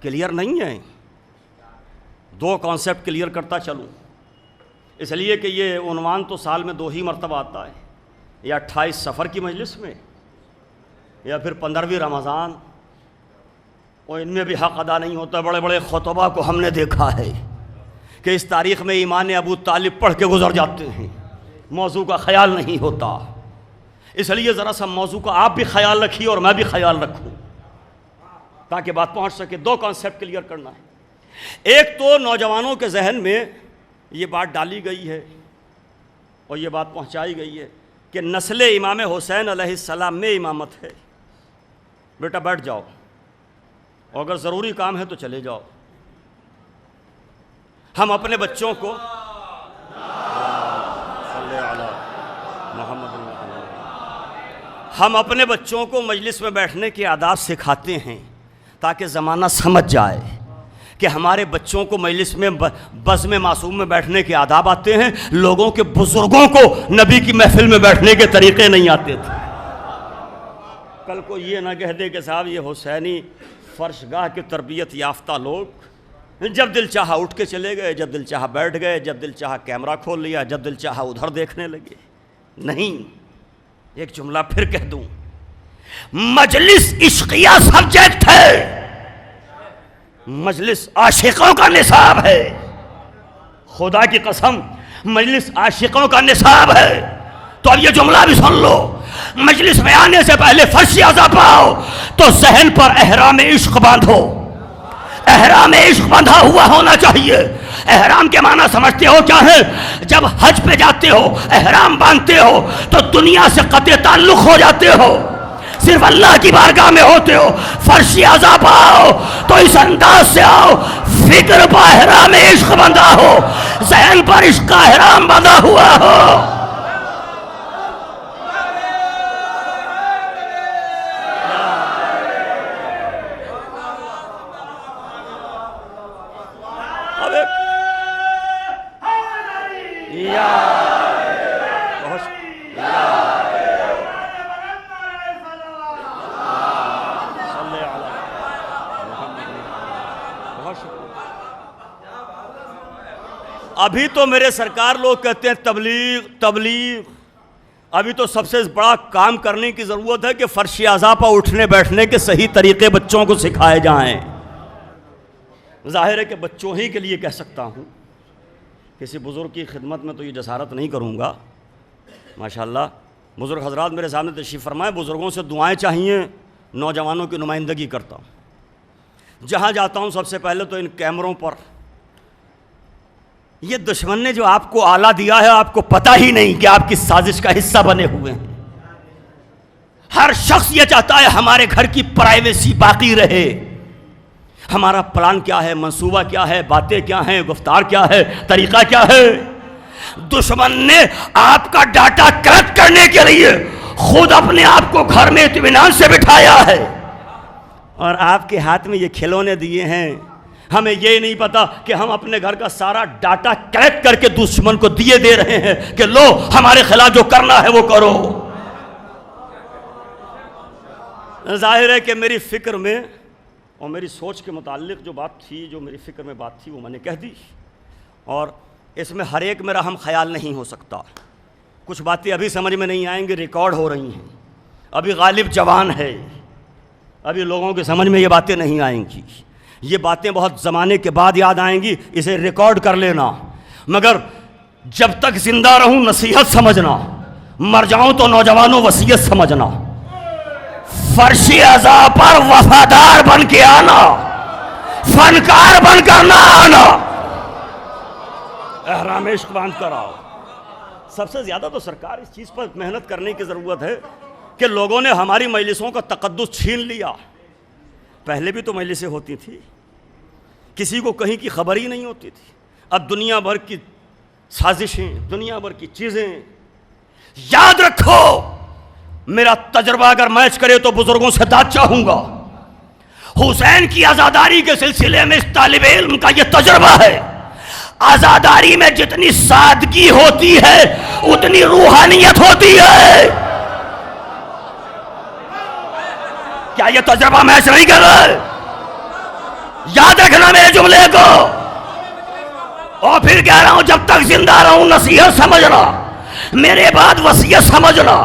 کلیئر نہیں ہیں، دو کانسیپٹ کلیئر کرتا چلوں، اس لیے کہ یہ عنوان تو سال میں 2 ہی مرتبہ آتا ہے، یا 28 سفر کی مجلس میں یا پھر 15ویں رمضان، اور ان میں بھی حق ادا نہیں ہوتا۔ بڑے بڑے خطبہ کو ہم نے دیکھا ہے کہ اس تاریخ میں ایمان ابو طالب پڑھ کے گزر جاتے ہیں، موضوع کا خیال نہیں ہوتا۔ اس لیے ذرا سا موضوع کا آپ بھی خیال رکھیے اور میں بھی خیال رکھوں تاکہ بات پہنچ سکے۔ دو کانسیپٹ کلیئر کرنا ہے۔ ایک تو نوجوانوں کے ذہن میں یہ بات ڈالی گئی ہے اور یہ بات پہنچائی گئی ہے کہ نسل امام حسین علیہ السلام میں امامت ہے، بیٹا بیٹھ جاؤ، اور اگر ضروری کام ہے تو چلے جاؤ۔ ہم اپنے بچوں کو ہم اپنے بچوں کو مجلس میں بیٹھنے کے آداب سکھاتے ہیں تاکہ زمانہ سمجھ جائے کہ ہمارے بچوں کو مجلس میں بزم معصوم میں بیٹھنے کے آداب آتے ہیں، لوگوں کے بزرگوں کو نبی کی محفل میں بیٹھنے کے طریقے نہیں آتے تھے۔ کل کو یہ نہ کہہ دے کہ صاحب یہ حسینی فرش گاہ کے تربیت یافتہ لوگ جب دل چاہا اٹھ کے چلے گئے، جب دل چاہا بیٹھ گئے، جب دل چاہا کیمرہ کھول لیا، جب دل چاہا ادھر دیکھنے لگے۔ نہیں، ایک جملہ پھر کہہ دوں، مجلس عشقیہ سبجیکٹ ہے، مجلس عاشقوں کا نصاب ہے۔ خدا کی قسم مجلس عاشقوں کا نصاب ہے۔ تو اب یہ جملہ بھی سن لو، مجلس میں آنے سے پہلے فرش اعضا پاؤ تو ذہن پر احرام عشق باندھو، احرام عشق بندھا ہوا ہونا چاہیے۔ احرام کے معنی سمجھتے ہو کیا ہے؟ جب حج پہ جاتے ہو، احرام باندھتے ہو تو دنیا سے قطع تعلق ہو جاتے ہو، صرف اللہ کی بارگاہ میں ہوتے ہو۔ فرش اعضا پاؤ تو اس انداز سے آؤ، فکر پر احرام عشق بندھا ہو، ذہن پر عشق کا احرام بندھا ہوا ہو۔ ابھی تو میرے سرکار لوگ کہتے ہیں تبلیغ، ابھی تو سب سے بڑا کام کرنے کی ضرورت ہے کہ فرش اعضا پر اٹھنے بیٹھنے کے صحیح طریقے بچوں کو سکھائے جائیں۔ ظاہر ہے کہ بچوں ہی کے لیے کہہ سکتا ہوں، کسی بزرگ کی خدمت میں تو یہ جسارت نہیں کروں گا۔ ماشاءاللہ بزرگ حضرات میرے سامنے تشریف فرمائے، بزرگوں سے دعائیں چاہیے، نوجوانوں کی نمائندگی کرتا ہوں۔ جہاں جاتا ہوں سب سے پہلے تو ان کیمروں پر، یہ دشمن نے جو آپ کو آلہ دیا ہے آپ کو پتہ ہی نہیں کہ آپ کی سازش کا حصہ بنے ہوئے ہیں۔ ہر شخص یہ چاہتا ہے ہمارے گھر کی پرائیویسی باقی رہے۔ ہمارا پلان کیا ہے، منصوبہ کیا ہے، باتیں کیا ہیں، گفتار کیا ہے، طریقہ کیا ہے۔ دشمن نے آپ کا ڈاٹا کلیکٹ کرنے کے لیے خود اپنے آپ کو گھر میں اطمینان سے بٹھایا ہے، اور آپ کے ہاتھ میں یہ کھلونے دیے ہیں۔ ہمیں یہ نہیں پتا کہ ہم اپنے گھر کا سارا ڈاٹا کلیکٹ کر کے دشمن کو دیے دے رہے ہیں کہ لو ہمارے خلاف جو کرنا ہے وہ کرو۔ ظاہر ہے کہ میری فکر میں اور میری سوچ کے متعلق جو بات تھی، جو میری فکر میں بات تھی وہ میں نے کہہ دی، اور اس میں ہر ایک میرا ہم خیال نہیں ہو سکتا۔ کچھ باتیں ابھی سمجھ میں نہیں آئیں گی، ریکارڈ ہو رہی ہیں، ابھی غالب جوان ہے، ابھی لوگوں کے سمجھ میں یہ باتیں نہیں آئیں گی، یہ باتیں بہت زمانے کے بعد یاد آئیں گی، اسے ریکارڈ کر لینا۔ مگر جب تک زندہ رہوں نصیحت سمجھنا، مر جاؤں تو نوجوانوں وصیت سمجھنا۔ فرش اعضا پر وفادار بن کے آنا، فنکار بن کر نہ آنا، احرام عشق باندھ کر آؤ۔ سب سے زیادہ تو سرکار اس چیز پر محنت کرنے کی ضرورت ہے کہ لوگوں نے ہماری مجلسوں کا تقدس چھین لیا۔ پہلے بھی تو مجلسیں ہوتی تھی، کسی کو کہیں کی خبر ہی نہیں ہوتی تھی۔ اب دنیا بھر کی سازشیں، دنیا بھر کی چیزیں۔ یاد رکھو، میرا تجربہ اگر میچ کرے تو بزرگوں سے داد چاہوں گا۔ حسین کی عزاداری کے سلسلے میں اس طالب علم کا یہ تجربہ ہے، عزاداری میں جتنی سادگی ہوتی ہے اتنی روحانیت ہوتی ہے۔ کیا یہ تجربہ میچ نہیں کر رہا ہے؟ یاد رکھنا میرے جملے کو، اور پھر کہہ رہا ہوں جب تک زندہ رہوں نصیحت سمجھنا، میرے بعد وصیت سمجھنا۔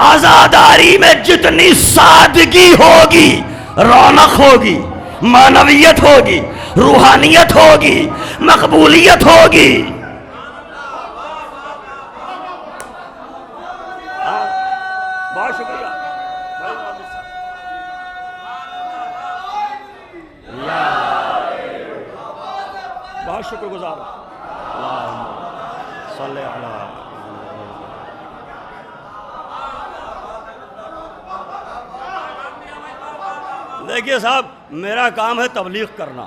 عزاداری میں جتنی سادگی ہوگی رونق ہوگی، معنویت ہوگی، روحانیت ہوگی، مقبولیت ہوگی۔ بہت شکریہ، بہت شکر گزار۔ صلی اللہ۔ دیکھیے صاحب، میرا کام ہے تبلیغ کرنا،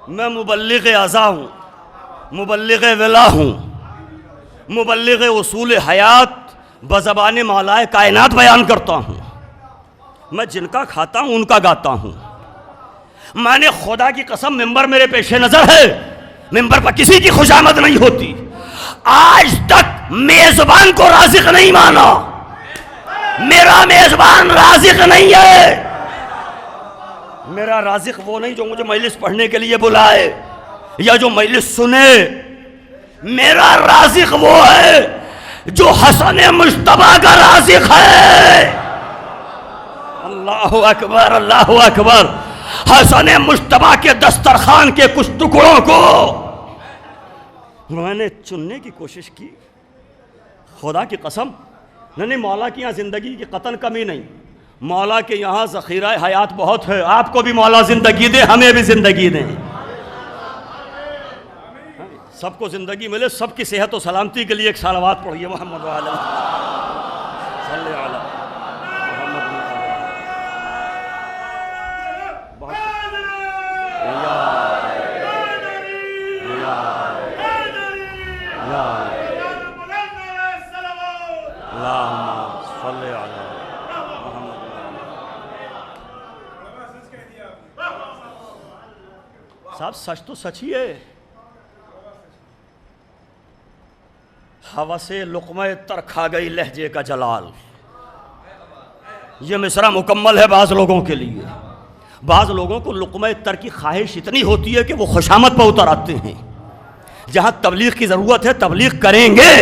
میں مبلغ اعضا ہوں، مبلغ ولا ہوں، مبلغ اصول حیات بزبان مولائے کائنات بیان کرتا ہوں۔ میں جن کا کھاتا ہوں ان کا گاتا ہوں۔ میں نے خدا کی قسم، ممبر میرے پیش نظر ہے، ممبر پر کسی کی خوشامد نہیں ہوتی۔ آج تک میزبان کو رازق نہیں مانا، میرا میزبان رازق نہیں ہے۔ میرا رازق وہ نہیں جو مجھے مجلس پڑھنے کے لیے بلائے یا جو مجلس سنے، میرا رازق وہ ہے جو حسن مجتبیٰ کا رازق ہے۔ اللہ اکبر، اللہ اکبر۔ حسن مجتبیٰ کے دسترخوان کے کچھ ٹکڑوں کو میں نے چننے کی کوشش کی، خدا کی قسم۔ نہیں مولا کی یہاں زندگی کی قطن کمی نہیں، مولا کے یہاں ذخیرہ حیات بہت ہے، آپ کو بھی مولا زندگی دے، ہمیں بھی زندگی دیں، سب کو زندگی ملے، سب کی صحت و سلامتی کے لیے ایک صلوات پڑھیے محمد وعلی صلی علی محمد۔ صاحب سچ تو سچ ہی ہے، ہوا سے لقمہ تر کھا گئی لہجے کا جلال، یہ مصرع مکمل ہے بعض لوگوں کے لیے۔ بعض لوگوں کو لقمہ تر کی خواہش اتنی ہوتی ہے کہ وہ خوشامد پر اتر آتے ہیں، جہاں تبلیغ کی ضرورت ہے تبلیغ کریں گے،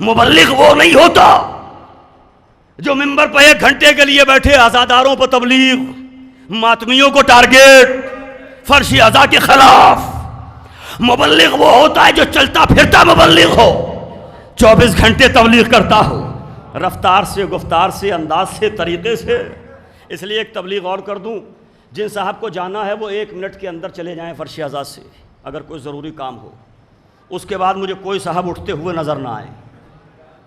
مبلغ وہ نہیں ہوتا جو ممبر پہ 1 گھنٹے کے لیے بیٹھے عزاداروں پر تبلیغ، ماتمیوں کو ٹارگیٹ، فرشی عزا کے خلاف۔ مبلغ وہ ہوتا ہے جو چلتا پھرتا مبلغ ہو، 24 گھنٹے تبلیغ کرتا ہو، رفتار سے، گفتار سے، انداز سے، طریقے سے۔ اس لیے ایک تبلیغ اور کر دوں، جن صاحب کو جانا ہے وہ 1 منٹ کے اندر چلے جائیں فرشی عزا سے، اگر کوئی ضروری کام ہو۔ اس کے بعد مجھے کوئی صاحب اٹھتے ہوئے نظر نہ آئے،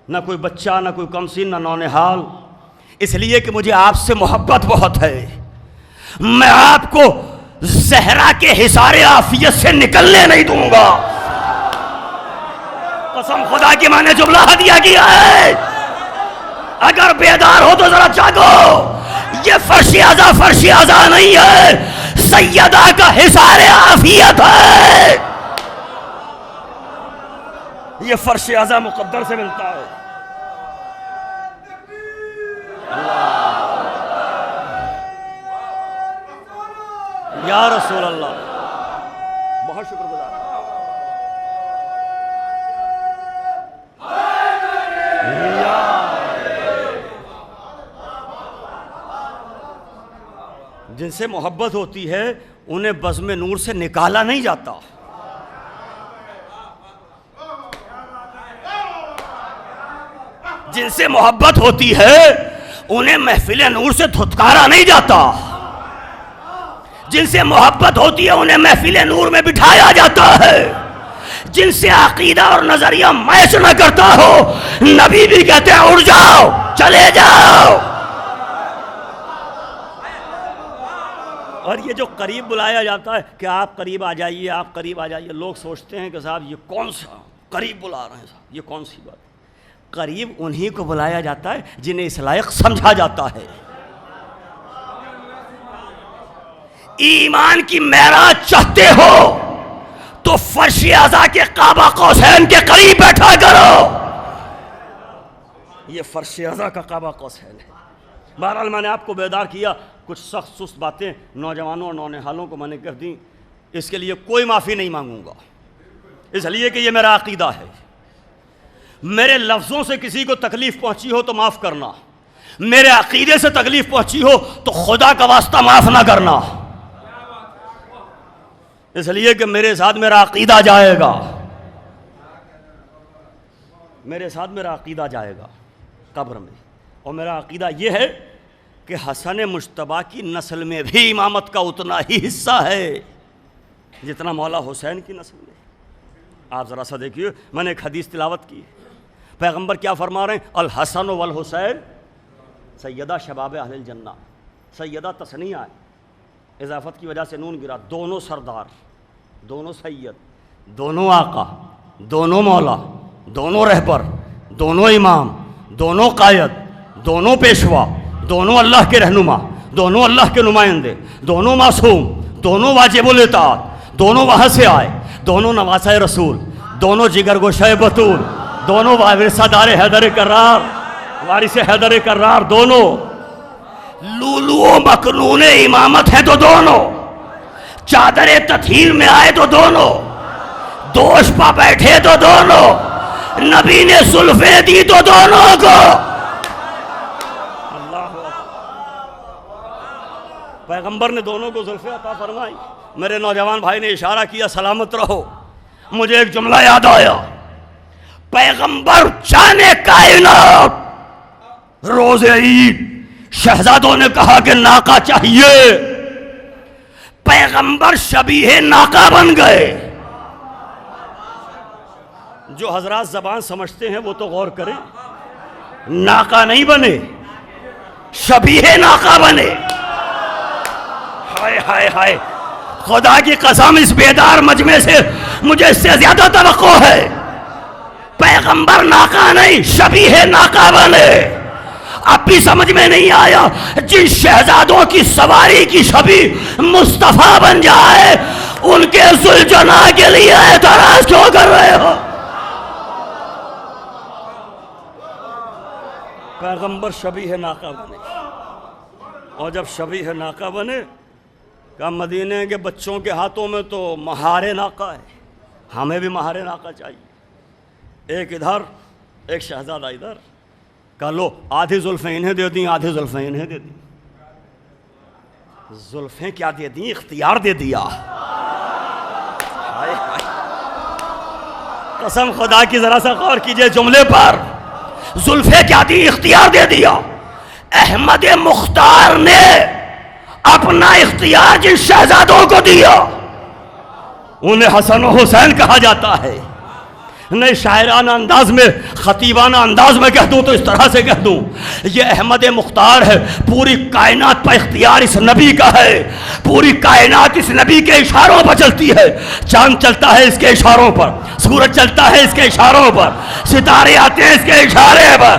نہ کوئی بچہ، نہ کوئی کم سن، نہ نونہال، اس لیے کہ مجھے آپ سے محبت بہت ہے۔ میں آپ کو زہرا کے حصار عافیت سے نکلنے نہیں دوں گا، قسم خدا کی میں نے جملہ ہدیہ کیا ہے۔ اگر بیدار ہو تو ذرا جاگو، یہ فرشی عزا نہیں ہے، سیدہ کا حصار عافیت ہے، یہ فرشی عزا مقدر سے ملتا ہے۔ یا رسول اللہ، بہت شکر گزار۔ جن سے محبت ہوتی ہے انہیں بزم نور سے نکالا نہیں جاتا، جن سے محبت ہوتی ہے انہیں محفل نور سے دھتکارا نہیں جاتا، جن سے محبت ہوتی ہے انہیں محفل نور میں بٹھایا جاتا ہے، جن سے عقیدہ اور نظریہ میچ نہ کرتا ہو نبی بھی کہتے ہیں اٹھ جاؤ، چلے جاؤ۔ اور یہ جو قریب بلایا جاتا ہے کہ آپ قریب آ جائیے، آپ قریب آ جائیے، لوگ سوچتے ہیں کہ صاحب یہ کون سا قریب بلا رہے ہیں، صاحب یہ کون سی بات۔ قریب انہی کو بلایا جاتا ہے جنہیں اس لائق سمجھا جاتا ہے۔ ایمان کی معراج چاہتے ہو تو فرش اعضا کے قاب قوسین کے قریب بیٹھا کرو، یہ فرش اعضا کا قاب قوسین ہے۔ بہرحال میں نے آپ کو بیدار کیا، کچھ سخت سست باتیں نوجوانوں اور نونہالوں کو میں نے کہہ دیں، اس کے لیے کوئی معافی نہیں مانگوں گا، اس لیے کہ یہ میرا عقیدہ ہے۔ میرے لفظوں سے کسی کو تکلیف پہنچی ہو تو معاف کرنا، میرے عقیدے سے تکلیف پہنچی ہو تو خدا کا واسطہ معاف نہ کرنا، اس لیے کہ میرے ساتھ میرا عقیدہ جائے گا، میرے ساتھ میرا عقیدہ جائے گا قبر میں۔ اور میرا عقیدہ یہ ہے کہ حسن مجتبیٰ کی نسل میں بھی امامت کا اتنا ہی حصہ ہے جتنا مولا حسین کی نسل میں۔ آپ ذرا سا دیکھیے، میں نے ایک حدیث تلاوت کی، پیغمبر کیا فرما رہے ہیں؟ الحسن والحسین سیدہ شباب اہل الجنہ، سیدہ تثنیہ ہے، اضافت کی وجہ سے نون گرا، دونوں سردار، دونوں سید، دونوں آقا، دونوں مولا، دونوں رہبر، دونوں امام، دونوں قائد، دونوں پیشوا، دونوں اللہ کے رہنما، دونوں اللہ کے نمائندے، دونوں معصوم، دونوں واجب الاطاعت، دونوں وہاں سے آئے، دونوں نواسۂ رسول، دونوں جگر گوشہ بطول، دونوں وارثہ دار حیدر کرار، وارث حیدر کرار، دونوں لولو و مکنون امامت ہے تو دونوں، چادر تطہیر میں آئے تو دونوں، دوش پا بیٹھے تو دونوں، نبی نے زلفیں دی تو دونوں کو۔ پیغمبر نے دونوں کو زلفیں عطا فرمائی۔ میرے نوجوان بھائی نے اشارہ کیا سلامت رہو، مجھے ایک جملہ یاد آیا، پیغمبر جانے کائنات روز عید شہزادوں نے کہا کہ ناقہ چاہیے، پیغمبر شبیہ ناقہ بن گئے۔ جو حضرات زبان سمجھتے ہیں وہ تو غور کریں، ناقہ نہیں بنے، شبیہ ناقہ بنے۔ ہائے ہائے ہائے، خدا کی قسم اس بیدار مجمع سے مجھے اس سے زیادہ توقع ہے، پیغمبر ناقہ نہیں شبیہ ناقہ بنے۔ اب بھی سمجھ میں نہیں آیا، جن شہزادوں کی سواری کی شبیہ مصطفیٰ بن جائے ان کے ذوالجناح کے لیے اعتراض کیوں کر رہے ہو؟ پیغمبر شبیہ ناقہ بنے، اور جب شبیہ ناقہ بنے کہ مدینے کے بچوں کے ہاتھوں میں تو مہار ناقہ ہے، ہمیں بھی مہار ناقہ چاہیے۔ ایک ادھر ایک شہزادہ ادھر، کہا لو آدھی زلفیں انہیں دے دیں، آدھی زلفیں انہیں دے دیں۔ زلفیں کیا دے دیں، اختیار دے دیا۔ ہائے ہائے، قسم خدا کی ذرا سا غور کیجئے جملے پر، زلفیں کیا دی، اختیار دے دیا۔ احمد مختار نے اپنا اختیار جن شہزادوں کو دیا، انہیں حسن و حسین کہا جاتا ہے۔ نہیں شاعرانہ انداز میں، خطیبانہ انداز میں کہہ دوں تو اس طرح سے کہہ دوں، یہ احمد مختار ہے، پوری کائنات پر اختیار اس نبی کا ہے، پوری کائنات اس نبی کے اشاروں پر چلتی ہے۔ چاند چلتا ہے اس کے اشاروں پر، سورج چلتا ہے اس کے اشاروں پر، ستارے آتے ہیں اس کے اشارے پر،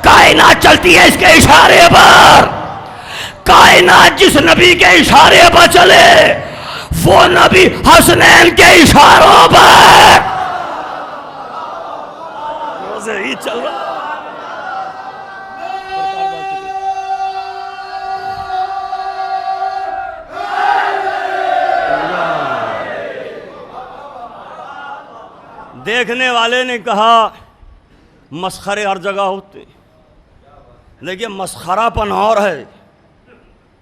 کائنات چلتی ہے اس کے اشارے پر۔ کائنات جس نبی کے اشارے پر چلے وہ نبی حسنین کے اشاروں پر ہی چل رہا۔ دیکھنے والے نے کہا مسخرے ہر جگہ ہوتے، لیکن مسخرہ پن اور ہے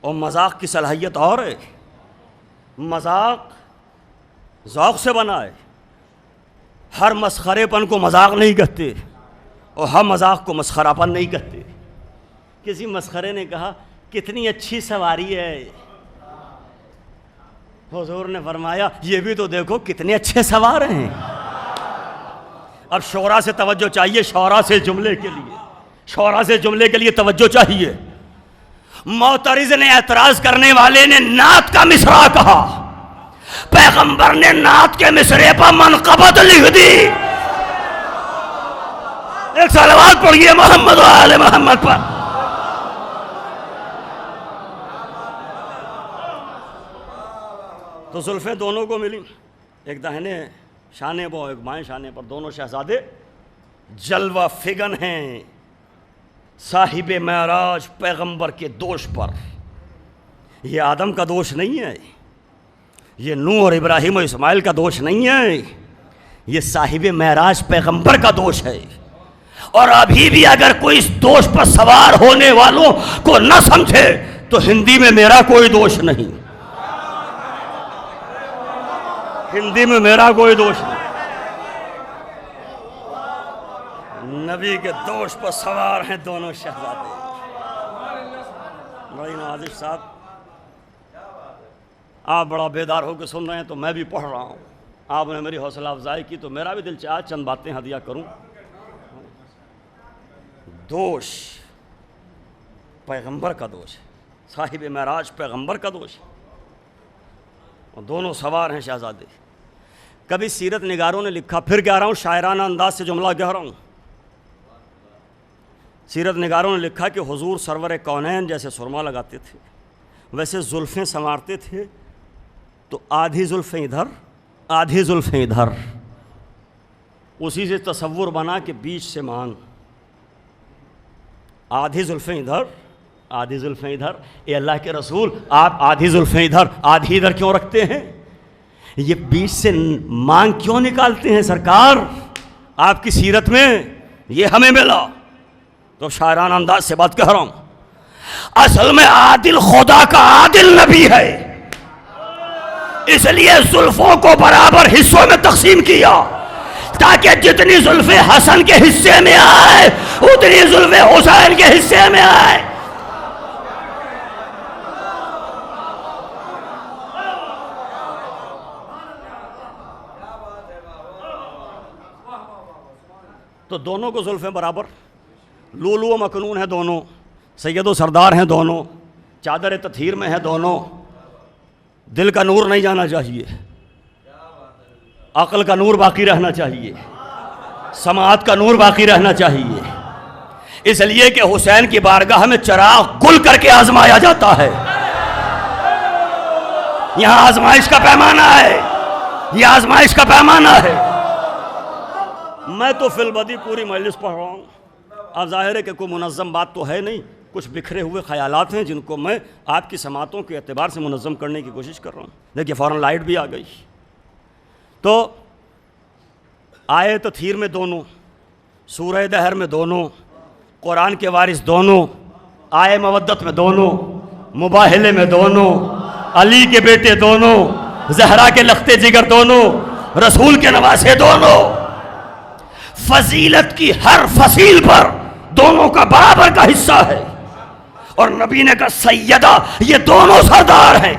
اور مذاق کی صلاحیت اور ہے۔ مذاق ذوق سے بنا ہے، ہر مسخرے پن کو مذاق نہیں کہتے اور ہر مذاق کو مسخرہ پن نہیں کہتے۔ کسی مسخرے نے کہا کتنی اچھی سواری ہے، حضور نے فرمایا یہ بھی تو دیکھو کتنے اچھے سوار ہیں۔ اب شعراء سے توجہ چاہیے، شعراء سے جملے کے لیے، شعراء سے جملے کے لیے توجہ چاہیے۔ معترض نے، اعتراض کرنے والے نے نعت کا مصرع کہا، پیغمبر نے نعت کے مصرعے پر منقبت لکھ دی۔ ایک صلوات پڑھیے محمد و آل محمد پر۔ تو زلفیں دونوں کو ملی، ایک داہنے شانے پر ایک بائیں شانے پر، دونوں شہزادے جلوہ فگن ہیں، صاحب معراج پیغمبر کے دوش پر۔ یہ آدم کا دوش نہیں ہے، یہ نوح اور ابراہیم و اسماعیل کا دوش نہیں ہے، یہ صاحب معراج پیغمبر کا دوش ہے۔ اور ابھی بھی اگر کوئی اس دوش پر سوار ہونے والوں کو نہ سمجھے تو ہندی میں میرا کوئی دوش نہیں، ہندی میں میرا کوئی دوش نہیں۔ نبی کے دوش پر سوار ہیں دونوں شہزادے۔ بڑی نوازش صاحب، آپ بڑا بیدار ہو کے سن رہے ہیں تو میں بھی پڑھ رہا ہوں، آپ نے میری حوصلہ افزائی کی تو میرا بھی دل چاہا چند باتیں ہدیہ کروں۔ دوش پیغمبر کا دوش ہے، صاحب معراج پیغمبر کا دوش ہے، اور دونوں سوار ہیں شہزادے۔ کبھی سیرت نگاروں نے لکھا، پھر کہہ رہا ہوں شاعرانہ انداز سے جملہ کہہ رہا ہوں، سیرت نگاروں نے لکھا کہ حضور سرور کونین جیسے سرما لگاتے تھے ویسے زلفیں سنوارتے تھے، تو آدھی زلفیں ادھر آدھی زلفیں ادھر، اسی سے تصور بنا کہ بیچ سے مانگ، آدھی زلفیں ادھر آدھی زلفیں ادھر۔ اے اللہ کے رسول، آپ آدھی زلفیں ادھر آدھی ادھر کیوں رکھتے ہیں؟ یہ بیچ سے مانگ کیوں نکالتے ہیں سرکار؟ آپ کی سیرت میں یہ ہمیں ملا۔ تو شاعرانہ انداز سے بات کہہ رہا ہوں، اصل میں عادل خدا کا عادل نبی ہے، اس لیے زلفوں کو برابر حصوں میں تقسیم کیا تاکہ جتنی زلفیں حسن کے حصے میں آئے اتنی زلفیں حسین کے حصے میں آئے۔ تو دونوں کو زلفیں برابر، لولو و مکنون ہیں دونوں، سید و سردار ہیں دونوں، چادر تطہیر میں ہیں دونوں، دل کا نور نہیں جانا چاہیے، عقل کا نور باقی رہنا چاہیے، سماعت کا نور باقی رہنا چاہیے، اس لیے کہ حسین کی بارگاہ میں چراغ گل کر کے آزمایا جاتا ہے۔ یہاں آزمائش کا پیمانہ ہے، یہ آزمائش کا پیمانہ ہے۔ میں تو فی البدی پوری مجلس پڑھ رہا ہوں، اب ظاہر ہے کہ کوئی منظم بات تو ہے نہیں، کچھ بکھرے ہوئے خیالات ہیں جن کو میں آپ کی سماعتوں کے اعتبار سے منظم کرنے کی کوشش کر رہا ہوں۔ دیکھیے فوراً لائٹ بھی آ گئی۔ تو آیے تطہیر میں دونوں، سورہ دہر میں دونوں، قرآن کے وارث دونوں، آیے مودت میں دونوں، مباہلے میں دونوں، علی کے بیٹے دونوں، زہرا کے لخت جگر دونوں، رسول کے نواسے دونوں، فضیلت کی ہر فصیل پر دونوں کا برابر کا حصہ ہے، اور نبی نے کہا سیدہ یہ دونوں سردار ہیں۔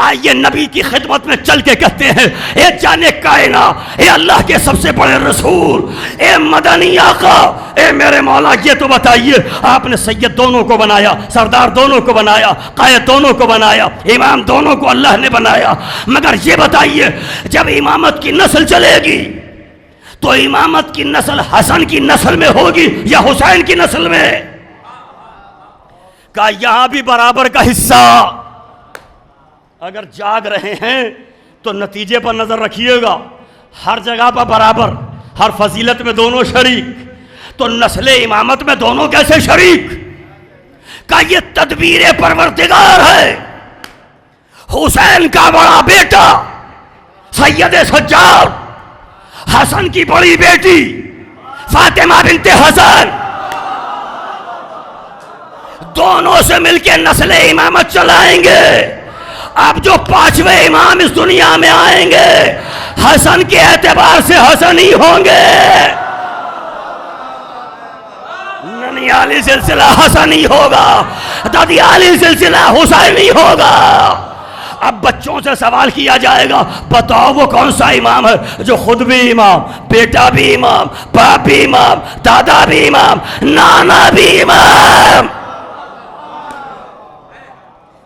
آئیے نبی کی خدمت میں چل کے کہتے ہیں، اے جانے کائنات، اے اللہ کے سب سے بڑے رسول، اے مدنی آقا، اے میرے مولا، یہ تو بتائیے آپ نے سید دونوں کو بنایا، سردار دونوں کو بنایا، قائد دونوں کو بنایا، امام دونوں کو اللہ نے بنایا، مگر یہ بتائیے جب امامت کی نسل چلے گی تو امامت کی نسل حسن کی نسل میں ہوگی یا حسین کی نسل میں؟ کہا یہاں بھی برابر کا حصہ۔ اگر جاگ رہے ہیں تو نتیجے پر نظر رکھیے گا، ہر جگہ پر برابر، ہر فضیلت میں دونوں شریک، تو نسل امامت میں دونوں کیسے شریک؟ کہ یہ تدبیر پروردگار ہے۔ حسین کا بڑا بیٹا سید سجاد، حسن کی بڑی بیٹی فاطمہ بنت حسن، دونوں سے مل کے نسل امامت چلائیں گے۔ اب جو پانچویں امام اس دنیا میں آئیں گے حسن کے اعتبار سے حسنی ہوں گے، ننیالی سلسلہ حسنی ہوگا، دادیالی سلسلہ حسینی ہوگا۔ اب بچوں سے سوال کیا جائے گا، بتاؤ وہ کون سا امام ہے جو خود بھی امام، بیٹا بھی امام، باپ بھی امام، دادا بھی امام، نانا بھی امام؟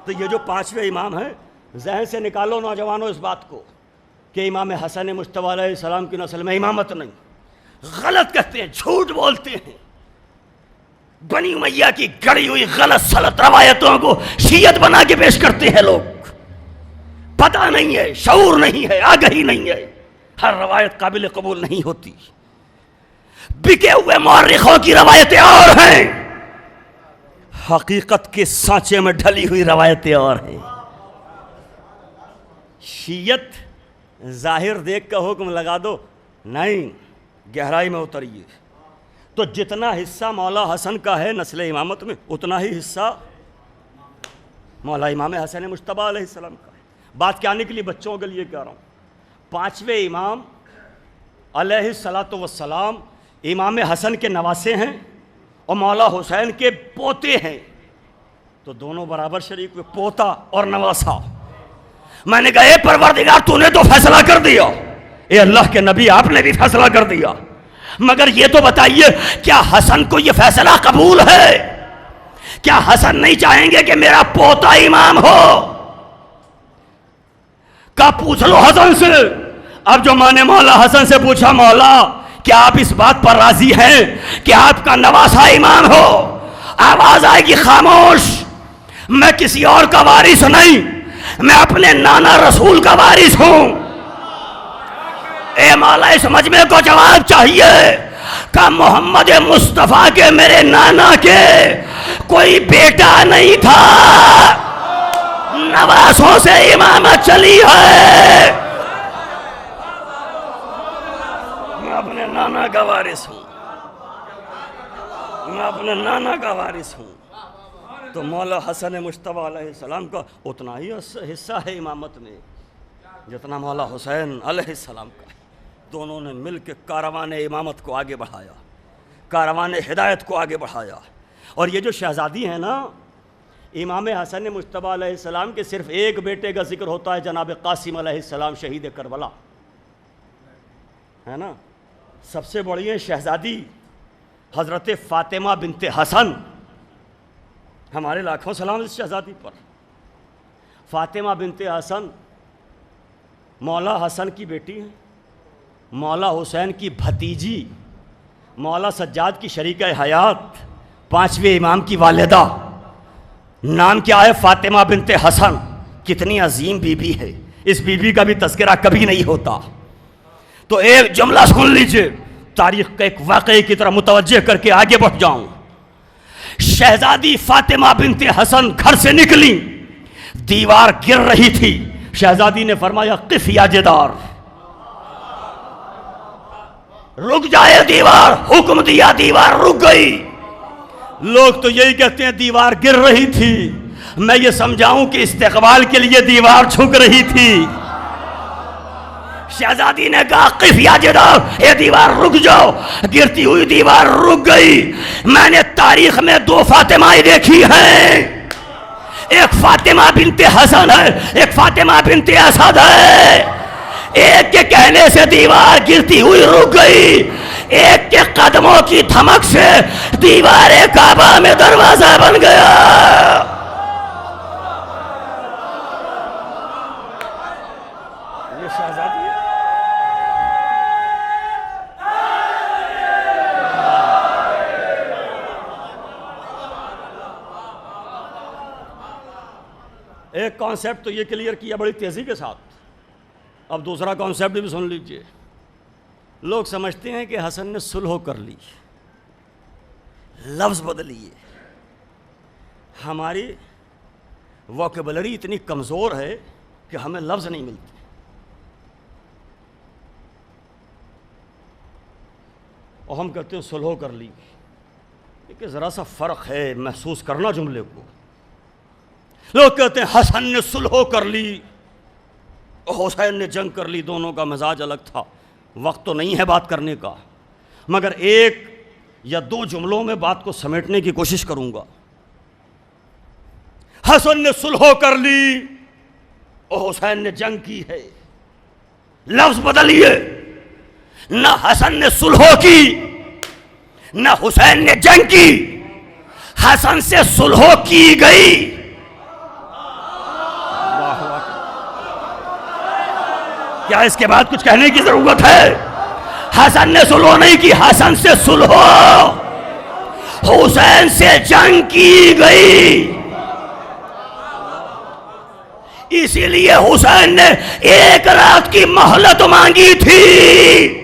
تو یہ جو پانچویں امام ہیں، ذہن سے نکالو نوجوانوں اس بات کو کہ امام حسن مجتبیٰ علیہ السلام کی نسل میں امامت نہیں۔ غلط کہتے ہیں، جھوٹ بولتے ہیں، بنی امیہ کی گڑی ہوئی غلط سلط روایتوں کو شیعت بنا کے پیش کرتے ہیں لوگ۔ پتہ نہیں ہے، شعور نہیں ہے، آگہی نہیں ہے، ہر روایت قابل قبول نہیں ہوتی۔ بکے ہوئے مورخوں کی روایتیں اور ہیں، حقیقت کے سانچے میں ڈھلی ہوئی روایتیں اور ہیں۔ شیعت ظاہر دیکھ کا حکم لگا دو، نہیں، گہرائی میں اتریے تو جتنا حصہ مولا حسن کا ہے نسل امامت میں اتنا ہی حصہ مولا امام حسن مجتبیٰ علیہ السلام کا ہے۔ بات کیا نکلی؟ بچوں کے لیے کہہ رہا ہوں، پانچویں امام علیہ السلام امام حسن کے نواسے ہیں اور مولا حسین کے پوتے ہیں، تو دونوں برابر شریک ہوئے، پوتا اور نواسا۔ میں نے کہا اے پروردگار تو نے تو فیصلہ کر دیا، اے اللہ کے نبی آپ نے بھی فیصلہ کر دیا، مگر یہ تو بتائیے کیا حسن کو یہ فیصلہ قبول ہے؟ کیا حسن نہیں چاہیں گے کہ میرا پوتا امام ہو؟ کہا پوچھ لو حسن سے۔ اب جو میں نے مولا حسن سے پوچھا، مولا کیا آپ اس بات پر راضی ہیں کہ آپ کا نواسا امام ہو؟ آواز آئے گی خاموش، میں کسی اور کا وارث نہیں، میں اپنے نانا رسول کا وارث ہوں۔ اے مولا اس مجمع کو جواب چاہیے کہ محمد مصطفیٰ کے میرے نانا کے کوئی بیٹا نہیں تھا، نواسوں سے امامت چلی ہے، میں اپنے نانا کا وارث ہوں، میں اپنے نانا کا وارث ہوں۔ تو مولا حسن مجتبیٰ علیہ السلام کا اتنا ہی حصہ ہے امامت میں جتنا مولا حسین علیہ السلام کا ہے۔ دونوں نے مل کے کاروان امامت کو آگے بڑھایا، کاروان ہدایت کو آگے بڑھایا۔ اور یہ جو شہزادی ہیں نا، امام حسن مجتبیٰ علیہ السلام کے صرف ایک بیٹے کا ذکر ہوتا ہے، جناب قاسم علیہ السلام شہید کربلا، ہے نا؟ سب سے بڑی ہیں شہزادی حضرت فاطمہ بنت حسن، ہمارے لاکھوں سلام اس شہزادی پر. فاطمہ بنت حسن مولا حسن کی بیٹی ہیں، مولا حسین کی بھتیجی، مولا سجاد کی شریکہ حیات، 5ویں امام کی والدہ. نام کیا ہے؟ فاطمہ بنت حسن. کتنی عظیم بی بی ہے، اس بی بی کا بھی تذکرہ کبھی نہیں ہوتا. تو ایک جملہ سن لیجئے، تاریخ کے ایک واقعے کی طرح متوجہ کر کے آگے بڑھ جاؤں. شہزادی فاطمہ بنت حسن گھر سے نکلی، دیوار گر رہی تھی. شہزادی نے فرمایا قف یا جدار، رک جائے دیوار. حکم دیا، دیوار رک گئی. لوگ تو یہی کہتے ہیں دیوار گر رہی تھی، میں یہ سمجھاؤں کہ استقبال کے لیے دیوار جھک رہی تھی. شہزادی نے کہا قف یا جدار، اے دیوار رک جاؤ. گرتی ہوئی دیوار رک گئی. میں نے تاریخ میں 2 فاطمہ دیکھی ہیں، ایک فاطمہ بنت حسن ہے، ایک فاطمہ بنت اسد ہے. ایک کے کہنے سے دیوار گرتی ہوئی رک گئی، ایک کے قدموں کی دھمک سے دیوار کعبہ میں دروازہ بن گیا. یہ شہزادی ہے. ایک کانسیپٹ تو یہ کلیئر کیا بڑی تیزی کے ساتھ. اب دوسرا کانسیپٹ بھی سن لیجئے. لوگ سمجھتے ہیں کہ حسن نے صلح کر لی، لفظ بدلیے. ہماری ووکیبلری اتنی کمزور ہے کہ ہمیں لفظ نہیں ملتے. اور ہم کہتے ہیں صلح کر لی. کہ ذرا سا فرق ہے محسوس کرنا جملے کو. لوگ کہتے ہیں حسن نے صلح کر لی، حسین نے جنگ کر لی. دونوں کا مزاج الگ تھا. وقت تو نہیں ہے بات کرنے کا، مگر 1 یا 2 جملوں میں بات کو سمیٹنے کی کوشش کروں گا. حسن نے صلح کر لی اور حسین نے جنگ کی ہے. لفظ بدلیے. نہ حسن نے صلح کی نہ حسین نے جنگ کی، حسن سے صلح کی گئی. کیا اس کے بعد کچھ کہنے کی ضرورت ہے؟ حسن نے صلح نہیں کی، حسن سے صلح، حسین سے جنگ کی گئی. اسی لیے حسین نے 1 رات کی مہلت مانگی تھی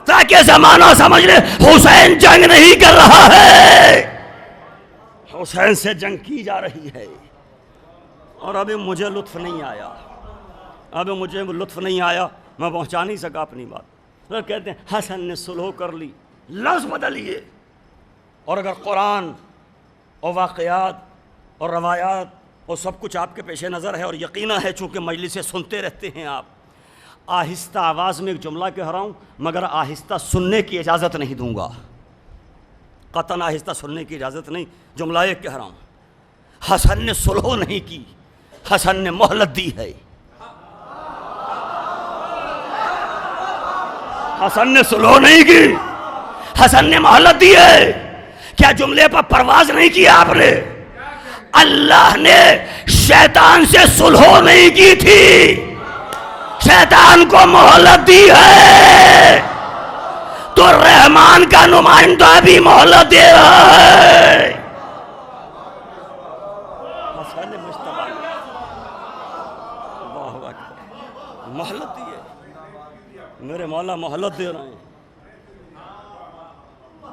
تاکہ زمانہ سمجھ لے حسین جنگ نہیں کر رہا ہے، حسین سے جنگ کی جا رہی ہے. اور ابھی مجھے لطف نہیں آیا، میں پہنچا نہیں سکا اپنی بات. لوگ کہتے ہیں حسن نے صلح کر لی، لفظ بدلیے. اور اگر قرآن اور واقعات اور روایات اور سب کچھ آپ کے پیش نظر ہے، اور یقیناً ہے چونکہ مجلسیں سنتے رہتے ہیں آپ، آہستہ آواز میں ایک جملہ کہہ رہا ہوں مگر آہستہ سننے کی اجازت نہیں دوں گا. قطعاً آہستہ سننے کی اجازت نہیں. جملہ ایک کہہ رہا ہوں. حسن نے صلح نہیں کی، حسن نے مہلت دی ہے. حسن نے صلح نہیں کی، حسن نے مہلت دی ہے. کیا جملے پر پرواز نہیں کیا آپ نے؟ اللہ نے شیطان سے صلح نہیں کی تھی، شیطان کو مہلت دی ہے. تو رحمان کا نمائندہ بھی مہلت دے رہا ہے. مہلت دی ہے، میرے مولا مہلت دے رہے ہیں.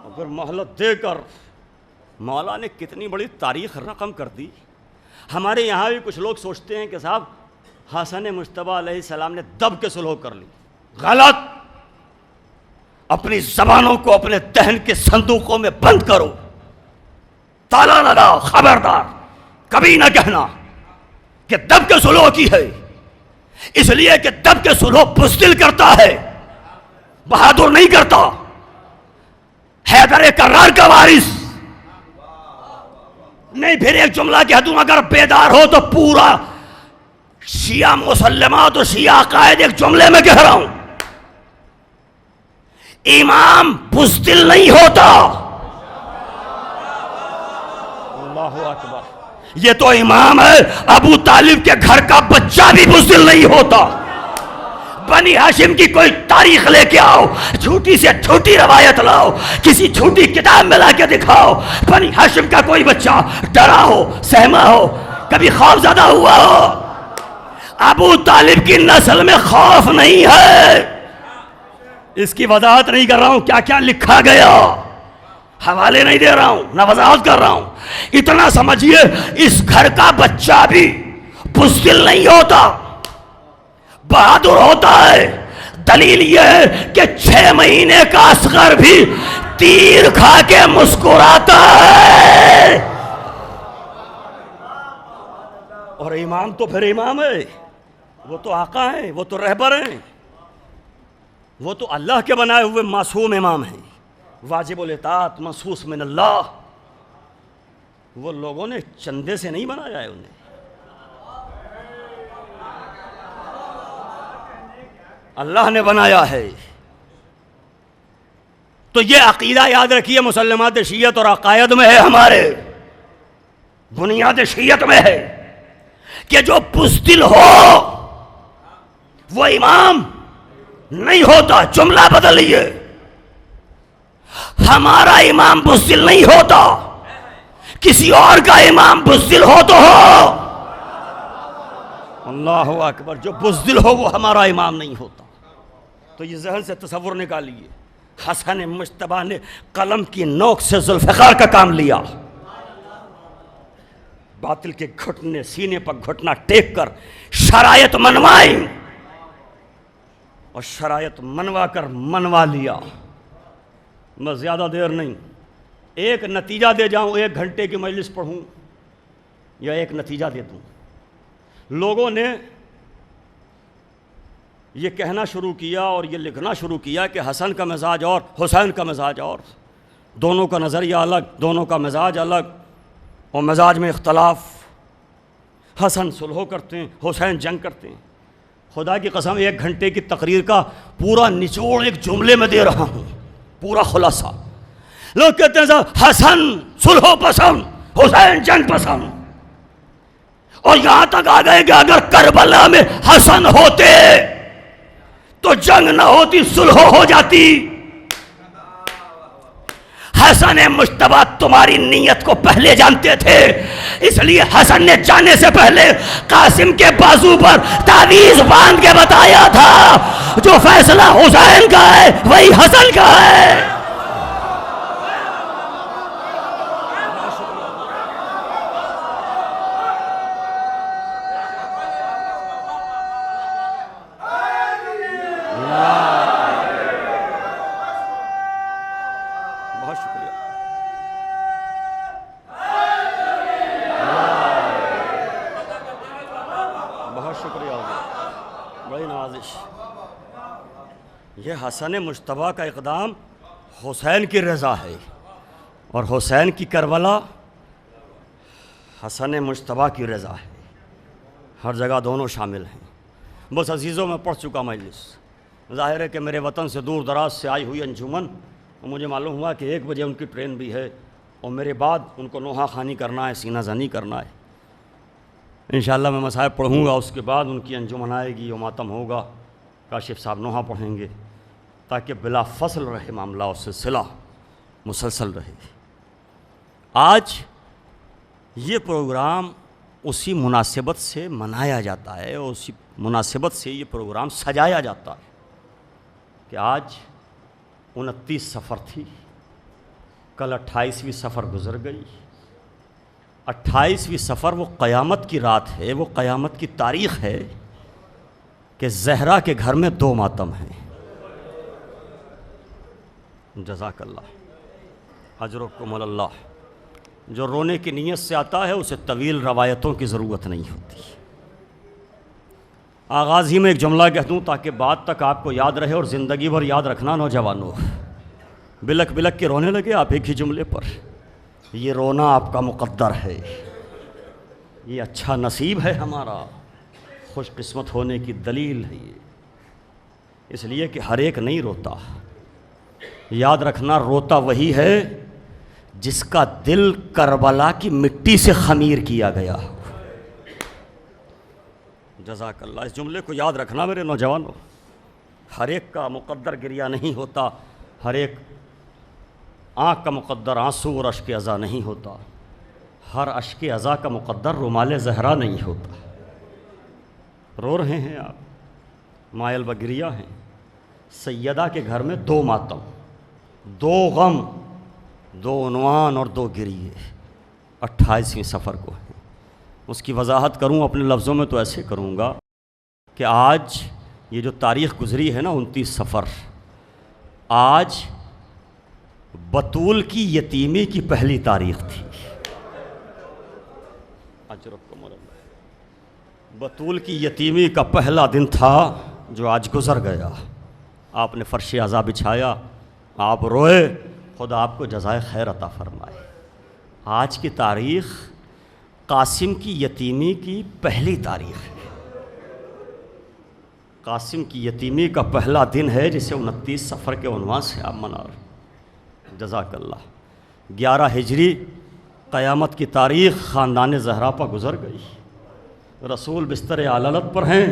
اگر مہلت دے کر مولا نے کتنی بڑی تاریخ رقم کر دی. ہمارے یہاں بھی کچھ لوگ سوچتے ہیں کہ صاحب حسن مجتبیٰ علیہ السلام نے دب کے صلح کر لی. غلط. اپنی زبانوں کو اپنے دہن کے صندوقوں میں بند کرو، تالا لگاؤ. خبردار کبھی نہ کہنا کہ دب کے صلح کی ہے، اس لیے کہ دب کے صلح بزدل کرتا ہے، بہادر نہیں کرتا. حیدر کرار کا وارث نہیں. پھر ایک جملہ کہہ دوں، اگر بیدار ہو تو پورا شیعہ مسلمات اور شیعہ عقائد ایک جملے میں کہہ رہا ہوں. امام بزدل نہیں ہوتا. اللہ اکبر. یہ تو امام ہے. ابو طالب کے گھر کا بچہ بھی بزدل نہیں ہوتا. بنی ہاشم کی کوئی تاریخ لے کے آؤ, جھوٹی سے جھوٹی روایت لاؤ, کسی جھوٹی کتاب میں لا کے دکھاؤ, بنی ہاشم کا کوئی بچہ ڈرا ہو, سہما ہو, کبھی خوف زدہ ہوا ہو. ابو طالب کی نسل میں خوف نہیں ہے. اس کی وضاحت نہیں کر رہا ہوں کیا کیا لکھا گیا, حوالے نہیں دے رہا ہوں, نہ وضاحت کر رہا ہوں. اتنا سمجھیے اس گھر کا بچہ بھی بزدل نہیں ہوتا, بہادر ہوتا ہے. دلیل یہ ہے کہ 6 مہینے کا اصغر بھی تیر کھا کے مسکراتا ہے. اور امام تو پھر امام ہے, وہ تو آقا ہیں, وہ تو رہبر ہیں, وہ تو اللہ کے بنائے ہوئے معصوم امام ہیں, واجب الاطاعت, منصوص من اللہ. وہ لوگوں نے چندے سے نہیں بنایا ہے انہیں, اللہ نے بنایا ہے. تو یہ عقیدہ یاد رکھیے, مسلمات شیعت اور عقائد میں ہے, ہمارے بنیاد شیعت میں ہے کہ جو بزدل ہو وہ امام نہیں ہوتا. جملہ بدلیے, ہمارا امام بزدل نہیں ہوتا, کسی اور کا امام بزدل ہو تو ہو. اللہ اکبر. جو بزدل ہو وہ ہمارا امام نہیں ہوتا. تو یہ ذہن سے تصور نکالیے, حسن مجتبیٰ نے قلم کی نوک سے ذوالفقار کا کام لیا, باطل کے گھٹنے سینے پر گھٹنا ٹیک کر شرائط منوائیں, اور شرائط منوا کر منوا لیا. میں زیادہ دیر نہیں, ایک نتیجہ دے جاؤں, 1 گھنٹے کی مجلس پڑھوں یا ایک نتیجہ دے دوں. لوگوں نے یہ کہنا شروع کیا اور یہ لکھنا شروع کیا کہ حسن کا مزاج اور حسین کا مزاج اور, دونوں کا نظریہ الگ, دونوں کا مزاج الگ, اور مزاج میں اختلاف. حسن صلح کرتے ہیں, حسین جنگ کرتے ہیں. خدا کی قسم 1 گھنٹے کی تقریر کا پورا نچوڑ ایک جملے میں دے رہا ہوں, پورا خلاصہ. لوگ کہتے ہیں صاحب حسن صلح پسند, حسین جنگ پسند, اور یہاں تک آ گئے کہ اگر کربلا میں حسن ہوتے تو جنگ نہ ہوتی, صلح ہو جاتی. حسن مجتبیٰ تمہاری نیت کو پہلے جانتے تھے, اس لیے حسن نے جانے سے پہلے قاسم کے بازو پر تعویذ باندھ کے بتایا تھا جو فیصلہ حسین کا ہے وہی حسن کا ہے. بہت شکریہ. بہت شکریہ, بڑی نوازش. یہ حسن مجتبیٰ کا اقدام حسین کی رضا ہے, اور حسین کی کربلا حسن مجتبیٰ کی رضا ہے. ہر جگہ دونوں شامل ہیں. بس عزیزوں میں پڑھ چکا مجلس. ظاہر ہے کہ میرے وطن سے دور دراز سے آئی ہوئی انجمن, مجھے معلوم ہوا کہ 1 بجے ان کی ٹرین بھی ہے, اور میرے بعد ان کو نوحہ خوانی کرنا ہے, سینہ زنی کرنا ہے. انشاءاللہ میں مصائب پڑھوں گا, اس کے بعد ان کی انجمن آئے گی, و ماتم ہوگا, کاشف صاحب نوحہ پڑھیں گے, تاکہ بلا فصل رہے معاملہ, اور سلسلہ مسلسل رہے. آج یہ پروگرام اسی مناسبت سے منایا جاتا ہے, اور اسی مناسبت سے یہ پروگرام سجایا جاتا ہے کہ آج 29 صفر تھی, کل 28ویں صفر گزر گئی. 28ویں صفر وہ قیامت کی رات ہے, وہ قیامت کی تاریخ ہے کہ زہرا کے گھر میں 2 ماتم ہیں. جزاک اللہ, اجرکم اللہ. جو رونے کی نیت سے آتا ہے اسے طویل روایتوں کی ضرورت نہیں ہوتی. آغاز ہی میں ایک جملہ کہہ دوں تاکہ بعد تک آپ کو یاد رہے, اور زندگی بھر یاد رکھنا. نوجوانوں, بلک بلک کے رونے لگے آپ ایک ہی جملے پر. یہ رونا آپ کا مقدر ہے, یہ اچھا نصیب ہے ہمارا, خوش قسمت ہونے کی دلیل ہے یہ. اس لیے کہ ہر ایک نہیں روتا, یاد رکھنا روتا وہی ہے جس کا دل کربلا کی مٹی سے خمیر کیا گیا. جزاک اللہ. اس جملے کو یاد رکھنا میرے نوجوانوں. ہر ایک کا مقدر گریہ نہیں ہوتا، ہر ایک آنکھ کا مقدر آنسو اور اشک ازا نہیں ہوتا، ہر اشک ازا کا مقدر رومال زہرا نہیں ہوتا. رو رہے ہیں آپ، مائل بگریہ ہیں. سیدہ کے گھر میں 2 ماتم، 2 غم، 2 عنوان اور 2 گریے 28ویں سفر کو ہیں. اس کی وضاحت کروں اپنے لفظوں میں تو ایسے کروں گا کہ آج یہ جو تاریخ گزری ہے نا 29 سفر، آج بطول کی یتیمی کی پہلی تاریخ تھی. بطول کی یتیمی کا پہلا دن تھا جو آج گزر گیا. آپ نے فرش عزا بچھایا، آپ روئے، خدا آپ کو جزائے خیر عطا فرمائے. آج کی تاریخ قاسم کی یتیمی کی پہلی تاریخ ہے. قاسم کی یتیمی کا پہلا دن ہے جسے 29 سفر کے عنوان سے آپ منا رہے. جزاک اللہ. 11 ہجری قیامت کی تاریخ خاندان زہرا پر گزر گئی. رسول بستر علالت پر ہیں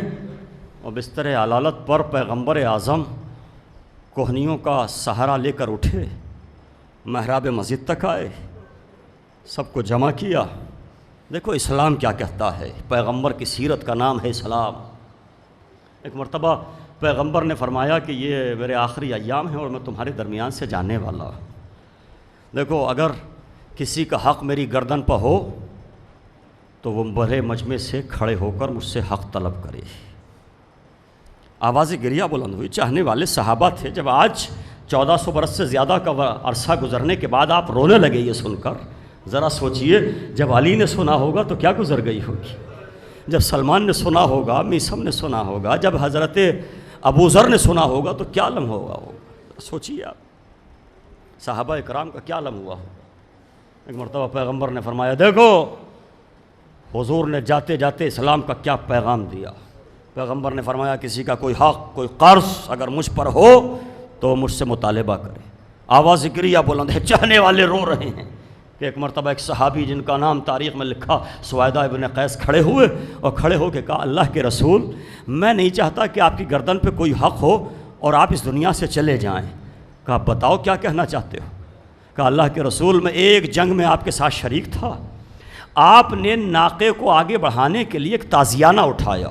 اور بستر علالت پر پیغمبر اعظم کوہنیوں کا سہارا لے کر اٹھے، محراب مسجد تک آئے، سب کو جمع کیا. دیکھو اسلام کیا کہتا ہے، پیغمبر کی سیرت کا نام ہے اسلام. ایک مرتبہ پیغمبر نے فرمایا کہ یہ میرے آخری ایام ہیں اور میں تمہارے درمیان سے جانے والا ہوں. دیکھو اگر کسی کا حق میری گردن پر ہو تو وہ بڑے مجمع سے کھڑے ہو کر مجھ سے حق طلب کرے. آواز گریہ بلند ہوئی. چاہنے والے صحابہ تھے. جب آج 1400 برس سے زیادہ کا عرصہ گزرنے کے بعد آپ رونے لگے یہ سن کر، ذرا سوچئے جب علی نے سنا ہوگا تو کیا گزر گئی ہوگی، جب سلمان نے سنا ہوگا، میثم نے سنا ہوگا، جب حضرت ابو ذر نے سنا ہوگا تو کیا لمحہ ہوگا. سوچئے آپ صحابہ اکرام کا کیا لمحہ ہوا ہوگا. ایک مرتبہ پیغمبر نے فرمایا دیکھو حضور نے جاتے جاتے اسلام کا کیا پیغام دیا. پیغمبر نے فرمایا کسی کا کوئی حق، کوئی قرض اگر مجھ پر ہو تو مجھ سے مطالبہ کرے. آواز گریہ بلند ہے. چاہنے والے رو رہے ہیں کہ ایک مرتبہ ایک صحابی جن کا نام تاریخ میں لکھا سویدہ ابن قیس کھڑے ہوئے اور کھڑے ہو کے کہا اللہ کے رسول میں نہیں چاہتا کہ آپ کی گردن پہ کوئی حق ہو اور آپ اس دنیا سے چلے جائیں. کہا بتاؤ کیا کہنا چاہتے ہو. کہا اللہ کے رسول میں ایک جنگ میں آپ کے ساتھ شریک تھا، آپ نے ناقے کو آگے بڑھانے کے لیے ایک تازیانہ اٹھایا.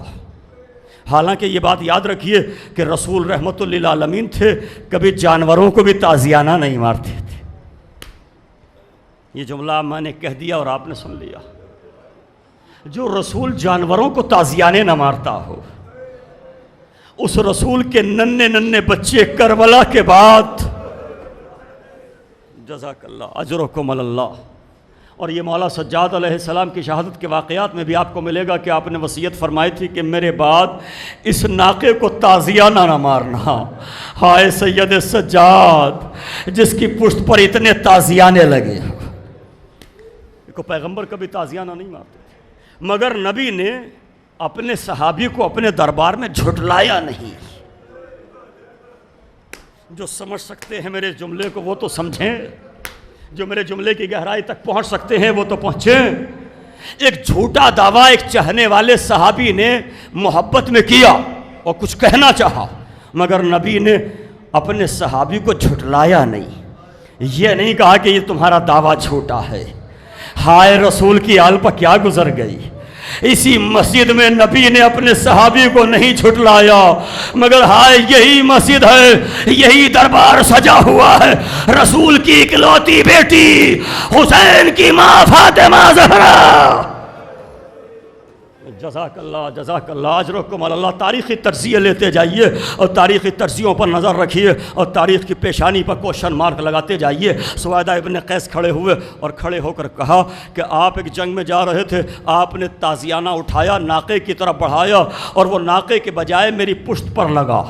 حالانکہ یہ بات یاد رکھیے کہ رسول رحمت للعالمین تھے، کبھی جانوروں کو بھی تازیانہ نہیں مارتے تھے. یہ جملہ میں نے کہہ دیا اور آپ نے سن لیا. جو رسول جانوروں کو تازیانے نہ مارتا ہو، اس رسول کے ننھے ننھے بچے کربلا کے بعد جزاک اللہ اجرکم اللہ. اور یہ مولا سجاد علیہ السلام کی شہادت کے واقعات میں بھی آپ کو ملے گا کہ آپ نے وصیت فرمائی تھی کہ میرے بعد اس ناقے کو تازیانہ نہ مارنا. ہائے سید سجاد جس کی پشت پر اتنے تازیانے لگے. دیکھو پیغمبر کبھی تازیانہ نہیں مارتے تھے، مگر نبی نے اپنے صحابی کو اپنے دربار میں جھٹلایا نہیں. جو سمجھ سکتے ہیں میرے جملے کو وہ تو سمجھیں، جو میرے جملے کی گہرائی تک پہنچ سکتے ہیں وہ تو پہنچیں. ایک جھوٹا دعویٰ ایک چاہنے والے صحابی نے محبت میں کیا اور کچھ کہنا چاہا، مگر نبی نے اپنے صحابی کو جھٹلایا نہیں. یہ نہیں کہا کہ یہ تمہارا دعویٰ جھوٹا ہے. ہائے رسول کی آل پر کیا گزر گئی. اسی مسجد میں نبی نے اپنے صحابی کو نہیں جھٹلایا، مگر ہائے یہی مسجد ہے، یہی دربار سجا ہوا ہے رسول کی اکلوتی بیٹی حسین کی ماں فاطمہ زہرا. جزاک اللہ اجرکم اللہ. تاریخی تجزیے لیتے جائیے اور تاریخی تجزیوں پر نظر رکھیے اور تاریخ کی پیشانی پر کوشچن مارک لگاتے جائیے. سویدہ ابن قیس کھڑے ہوئے اور کھڑے ہو کر کہا کہ آپ ایک جنگ میں جا رہے تھے، آپ نے تازیانہ اٹھایا، ناقے کی طرف بڑھایا اور وہ ناقے کے بجائے میری پشت پر لگا.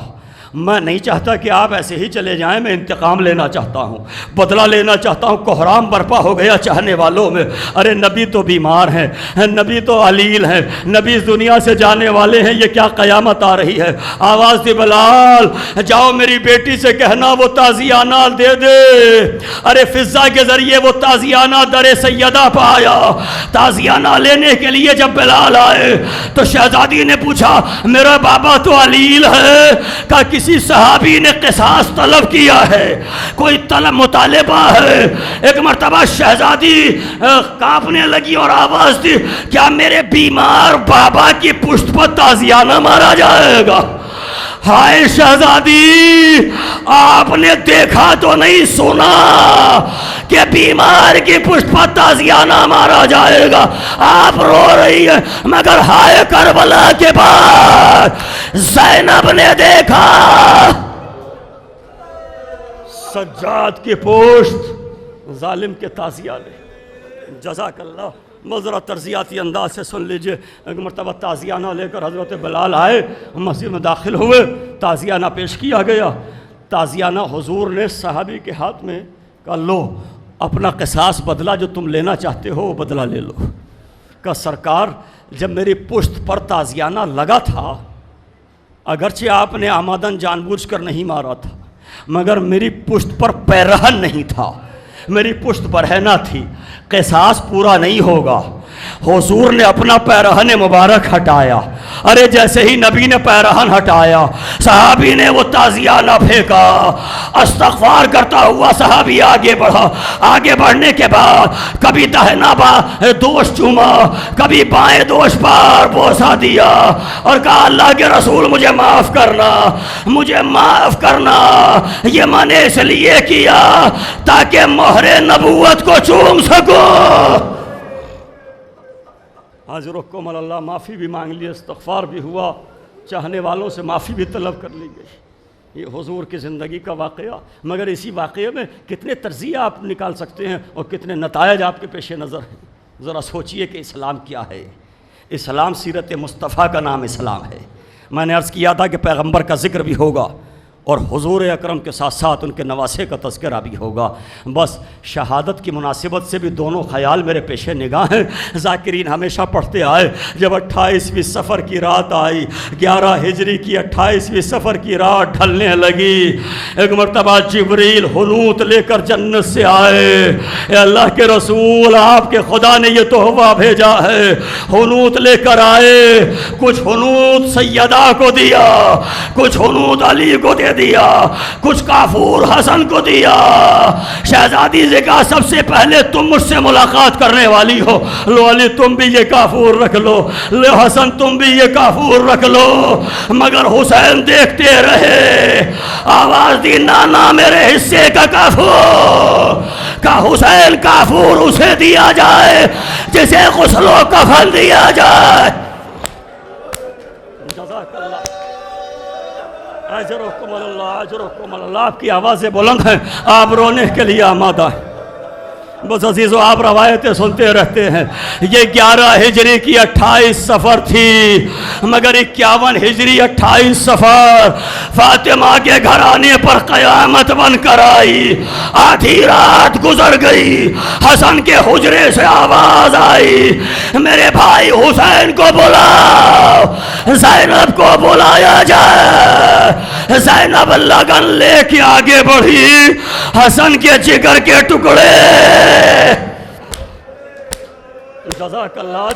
میں نہیں چاہتا کہ آپ ایسے ہی چلے جائیں، میں انتقام لینا چاہتا ہوں، بدلہ لینا چاہتا ہوں۔ کوہرام برپا ہو گیا چاہنے والوں میں۔ ارے نبی تو بیمار ہیں، نبی تو علیل ہیں، نبی دنیا سے جانے والے ہیں، یہ کیا قیامت آ رہی ہے؟ آواز دی بلال، جاؤ میری بیٹی سے کہنا وہ تازیانہ دے دے۔ ارے فضا کے ذریعے وہ تازیانہ در سیدہ پایا۔ تازیانہ لینے کے لیے جب بلال آئے تو شہزادی نے پوچھا میرا بابا تو علیل ہے، کہ کسی صحابی نے قصاص طلب کیا ہے، کوئی طلب مطالبہ ہے؟ ایک مرتبہ شہزادی کانپنے لگی اور آواز دی کیا میرے بیمار بابا کی پشت پر تازیانہ مارا جائے گا؟ ہائے شہزادی، آپ نے دیکھا تو نہیں سنا کہ بیمار کی پشت پر تازیانہ مارا جائے گا؟ آپ رو رہی ہیں، مگر ہائے کربلا کے بعد زینب نے دیکھا سجاد کی پشت ظالم کے تازیانے۔ جزاک اللہ۔ ذرا ترزیاتی انداز سے سن لیجئے۔ ایک مرتبہ تازیانہ لے کر حضرت بلال آئے، مسجد میں داخل ہوئے، تازیانہ پیش کیا گیا۔ تازیانہ حضور نے صحابی کے ہاتھ میں کہا لو اپنا قصاص بدلہ جو تم لینا چاہتے ہو وہ بدلہ لے لو۔ کہ سرکار جب میری پشت پر تازیانہ لگا تھا، اگرچہ آپ نے آمدن جان بوجھ کر نہیں مارا تھا، مگر میری پشت پر پیرہن نہیں تھا، میری پشت برہنہ تھی، قصاص پورا نہیں ہوگا۔ حضور نے اپنا پیرہن مبارک ہٹایا۔ ارے جیسے ہی نبی نے پیرہن ہٹایا، صحابی نے وہ تازیانہ پھینکا، استغفار کرتا ہوا صحابی آگے بڑھا۔ آگے بڑھنے کے بعد کبھی دہنا دوش چوما، کبھی بائیں دوش پر بوسہ دیا اور کہا اللہ کے رسول مجھے معاف کرنا، مجھے معاف کرنا، یہ میں نے اس لیے کیا تاکہ مہر نبوت کو چوم سکوں۔ حضرکم اللہ، معافی بھی مانگ لی، استغفار بھی ہوا، چاہنے والوں سے معافی بھی طلب کر لی گئی۔ یہ حضور کی زندگی کا واقعہ، مگر اسی واقعے میں کتنے تجزیے آپ نکال سکتے ہیں اور کتنے نتائج آپ کے پیش نظر ہیں۔ ذرا سوچئے کہ اسلام کیا ہے۔ اسلام سیرت مصطفیٰ کا نام اسلام ہے۔ میں نے عرض کیا تھا کہ پیغمبر کا ذکر بھی ہوگا اور حضور اکرم کے ساتھ ساتھ ان کے نواسے کا تذکرہ بھی ہوگا۔ بس شہادت کی مناسبت سے بھی دونوں خیال میرے پیش نگاہ ہیں۔ ذاکرین ہمیشہ پڑھتے آئے، جب 28ویں سفر کی رات آئی، 11 ہجری کی 28ویں سفر کی رات ڈھلنے لگی، ایک مرتبہ جبریل حنوط لے کر جنت سے آئے۔ اے اللہ کے رسول، آپ کے خدا نے یہ تحفہ بھیجا ہے۔ حنوط لے کر آئے، کچھ حنوط سیدہ کو دیا، کچھ حنوط علی کو دیا، کچھ کافور حسن کو دیا۔ شہزادی سے کہا سب سے پہلے تم مجھ سے ملاقات کرنے والی ہو، لو علی تم بھی یہ کافور رکھ لو، لو حسن تم بھی یہ کافور رکھ لو۔ مگر حسین دیکھتے رہے، آواز دی نانا میرے حصے کا کافور، کہ حسین کافور اسے دیا جائے جسے غسل و کفن دیا جائے۔ جزاک اللہ، اجرکم اللہ، اجرکم اللہ۔ آپ کی آوازیں بلند ہیں، آپ رونے کے لیے آمادہ ہیں۔ بس عزیزو آپ روایتیں سنتے رہتے ہیں۔ یہ 11 ہجری کی 28 سفر تھی، مگر 51 ہجری 28 سفر فاطمہ کے گھرانے پر قیامت بن کر آئی۔ آدھی رات گزر گئی، حسن کے حجرے سے آواز آئی میرے بھائی حسین کو بلاؤ، زینب کو بلایا جائے۔ زینب لگن لے کے آگے بڑھی، حسن کے جگر کے ٹکڑے۔ جزاک اللہ،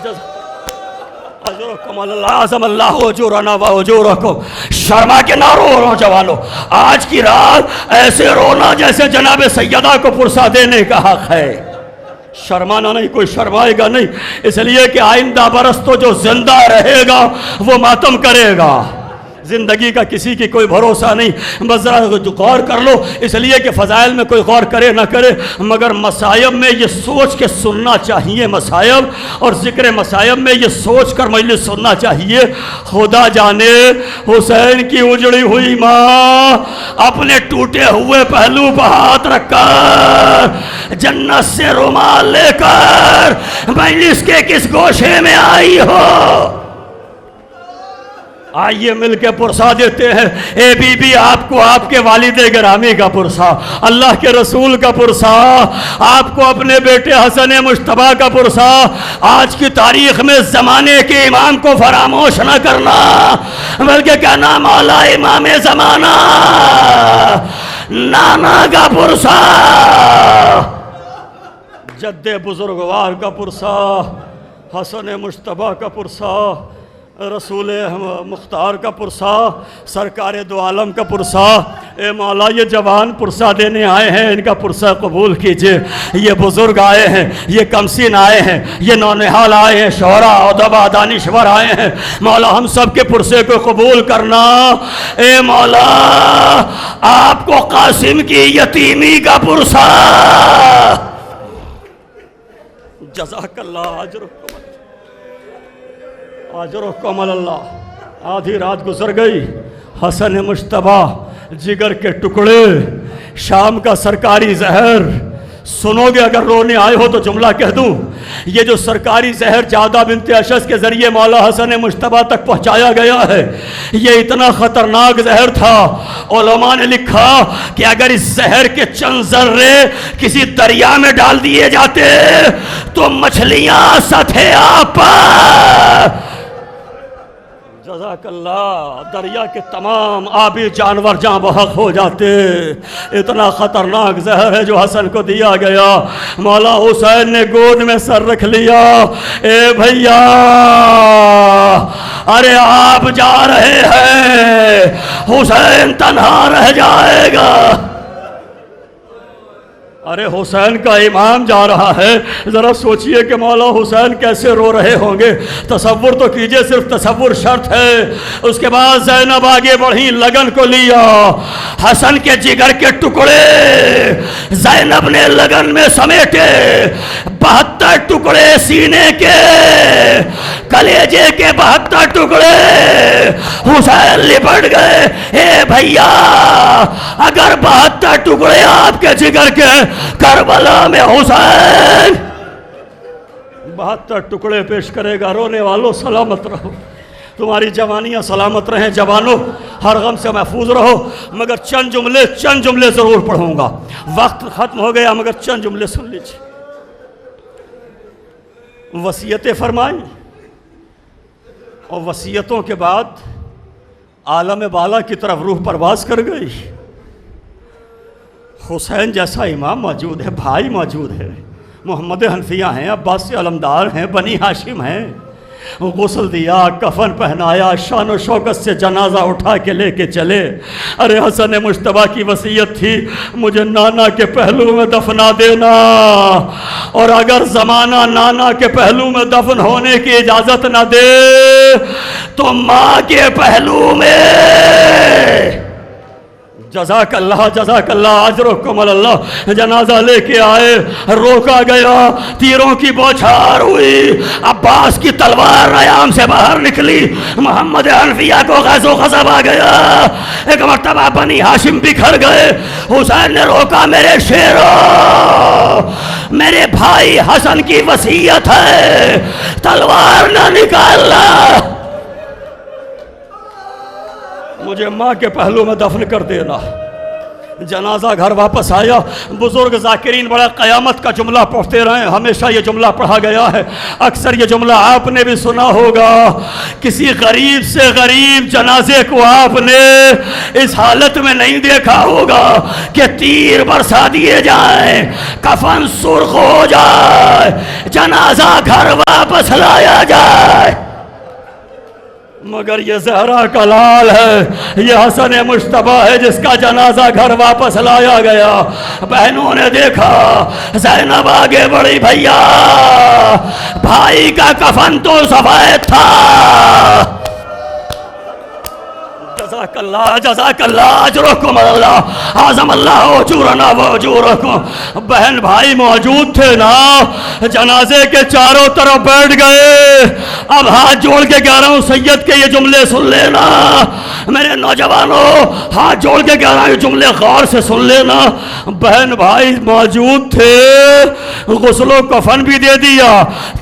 اجرکم اللہ، اعظم اللہ اجورنا و اجورکم۔ شرما کے نہ رو نوجوانوں، آج کی رات ایسے رونا جیسے جناب سیدہ کو پرسا دینے کا حق ہے۔ شرمانا نہیں، کوئی شرمائے گا نہیں، اس لیے کہ آئندہ برس تو جو زندہ رہے گا وہ ماتم کرے گا۔ زندگی کا کسی کی کوئی بھروسہ نہیں۔ بس ذرا غور کر لو، اس لیے کہ فضائل میں کوئی غور کرے نہ کرے، مگر مصائب میں یہ سوچ کے سننا چاہیے، مصائب اور ذکر مصائب میں یہ سوچ کر مجلس سننا چاہیے۔ خدا جانے حسین کی اجڑی ہوئی ماں اپنے ٹوٹے ہوئے پہلو پر ہاتھ رکھ کر جنت سے رومال لے کر مجلس کے کس گوشے میں آئی ہو۔ آئیے مل کے پرسا دیتے ہیں. اے بی بی آپ کو آپ کے والد گرامی کا پرسا, اللہ کے رسول کا پرسا, آپ کو اپنے بیٹے حسن مجتبیٰ کا پرسا. آج کی تاریخ میں زمانے کے امام کو فراموش نہ کرنا, بلکہ کہنا مولا امام زمانہ نانا کا پرسا, جد بزرگوار کا پرسا, حسن مجتبیٰ کا پرسا, رسول مختار کا پرسا, سرکار دو عالم کا پرسا. اے مولا یہ جوان پرسا دینے آئے ہیں, ان کا پرسا قبول کیجئے. یہ بزرگ آئے ہیں, یہ کمسین آئے ہیں, یہ نونہال آئے ہیں, شعراء ادبا دانشور آئے ہیں. مولا ہم سب کے پرسے کو قبول کرنا. اے مولا آپ کو قاسم کی یتیمی کا پرسا. جزاک اللہ اجرکم اللہ. آدھی رات گزر گئی, حسن مجتبیٰ جگر کے ٹکڑے, شام کا سرکاری زہر. سنو گے اگر رونے آئے ہو تو جملہ کہہ دوں, یہ جو سرکاری زہر جادہ بنت اشعث کے ذریعے مولا حسن مجتبیٰ تک پہنچایا گیا ہے, یہ اتنا خطرناک زہر تھا. علماء نے لکھا کہ اگر اس زہر کے چند ذرے کسی دریا میں ڈال دیے جاتے تو مچھلیاں سطح آب پر, جزاک اللہ, دریا کے تمام آبی جانور جاں بحق ہو جاتے. اتنا خطرناک زہر ہے جو حسن کو دیا گیا. مولا حسین نے گود میں سر رکھ لیا. اے بھیا, ارے آپ جا رہے ہیں, حسین تنہا رہ جائے گا. ارے حسین کا امام جا رہا ہے, ذرا سوچئے کہ مولا حسین کیسے رو رہے ہوں گے. تصور تو کیجئے, صرف تصور شرط ہے. اس کے بعد زینب آگے بڑھی, لگن کو لیا, حسن کے جگر کے ٹکڑے زینب نے لگن میں سمیٹے. 72 ٹکڑے سینے کے, کلیجے کے 72 ٹکڑے حسین لپٹ گئے. اے بھیا, اگر 72 ٹکڑے آپ کے جگر کے, کربلا میں حسین 72 ٹکڑے پیش کرے گا. رونے والوں سلامت رہو, تمہاری جوانیاں سلامت رہیں. جوانوں ہر غم سے محفوظ رہو. مگر چند جملے ضرور پڑھوں گا, وقت ختم ہو گیا, مگر چند جملے سن لیجیے. وصیتیں فرمائی, اور وصیتوں کے بعد عالم بالا کی طرف روح پرواز کر گئی. حسین جیسا امام موجود ہے, بھائی موجود ہے, محمد حنفیہ ہیں, عباس علمدار ہیں, بنی ہاشم ہیں. غسل دیا, کفن پہنایا, شان و شوکت سے جنازہ اٹھا کے لے کے چلے. ارے حسن مجتبیٰ کی وصیت تھی, مجھے نانا کے پہلو میں دفنا دینا, اور اگر زمانہ نانا کے پہلو میں دفن ہونے کی اجازت نہ دے تو ماں کے پہلو میں. جزاک اللہ اجرکم اللہ. جنازہ لے کے آئے, روکا گیا, تیروں کی بوچھار ہوئی, عباس کی تلوار نیام سے باہر نکلی, محمد حنفیہ کو غز و غضب آ گیا. ایک مرتبہ بنی ہاشم بکھر گئے. حسین نے روکا, میرے شیرو, میرے بھائی حسن کی وصیت ہے, تلوار نہ نکالنا, مجھے ماں کے پہلو میں دفن کر دینا. جنازہ گھر واپس آیا. بزرگ ذاکرین بڑا قیامت کا جملہ پڑھتے رہے, ہمیشہ یہ جملہ پڑھا گیا ہے, اکثر یہ جملہ آپ نے بھی سنا ہوگا. کسی غریب سے غریب جنازے کو آپ نے اس حالت میں نہیں دیکھا ہوگا کہ تیر برسا دیے جائیں, کفن سرخ ہو جائے, جنازہ گھر واپس لایا جائے. مگر یہ زہرا کا لال ہے, یہ حسن مجتبیٰ ہے جس کا جنازہ گھر واپس لایا گیا. بہنوں نے دیکھا, زینب آگے بڑھی, بھیا بھائی کا کفن تو سفید تھا. جزاک اللہ اجرکم اللہ, اعظم اللہ اجورنا و اجورکم. بہن بھائی موجود تھے نا, جنازے کے چاروں طرف بیٹھ گئے. اب ہاتھ جوڑ کے کہہ رہا ہوں, سید کے یہ جملے سن لینا, میرے نوجوانوں ہاتھ جوڑ کے کہہ رہا ہوں جملے غور سے سن لینا. بہن بھائی موجود تھے, غسل و کفن بھی دے دیا,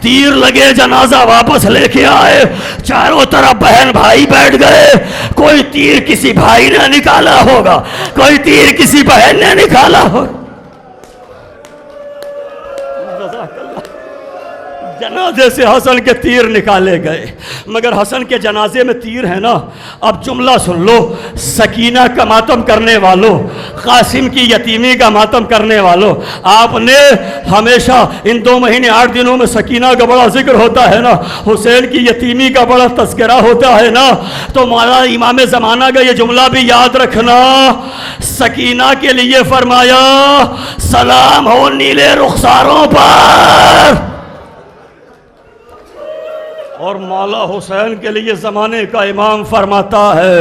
تیر لگے جنازہ واپس لے کے آئے, چاروں طرف بہن بھائی بیٹھ گئے. کوئی تیر کسی بھائی نے نکالا ہوگا, کوئی تیر کسی بہن نے نکالا ہوگا. جنازے سے حسن کے تیر نکالے گئے, مگر حسن کے جنازے میں تیر ہے نا. اب جملہ سن لو, سکینہ کا ماتم کرنے والوں, قاسم کی یتیمی کا ماتم کرنے والوں, آپ نے ہمیشہ ان 2 مہینے 8 دنوں میں سکینہ کا بڑا ذکر ہوتا ہے نا, حسین کی یتیمی کا بڑا تذکرہ ہوتا ہے نا, تو مولا امام زمانہ کا یہ جملہ بھی یاد رکھنا. سکینہ کے لیے فرمایا سلام ہو نیلے رخساروں پر, اور مولا حسین کے لیے زمانے کا امام فرماتا ہے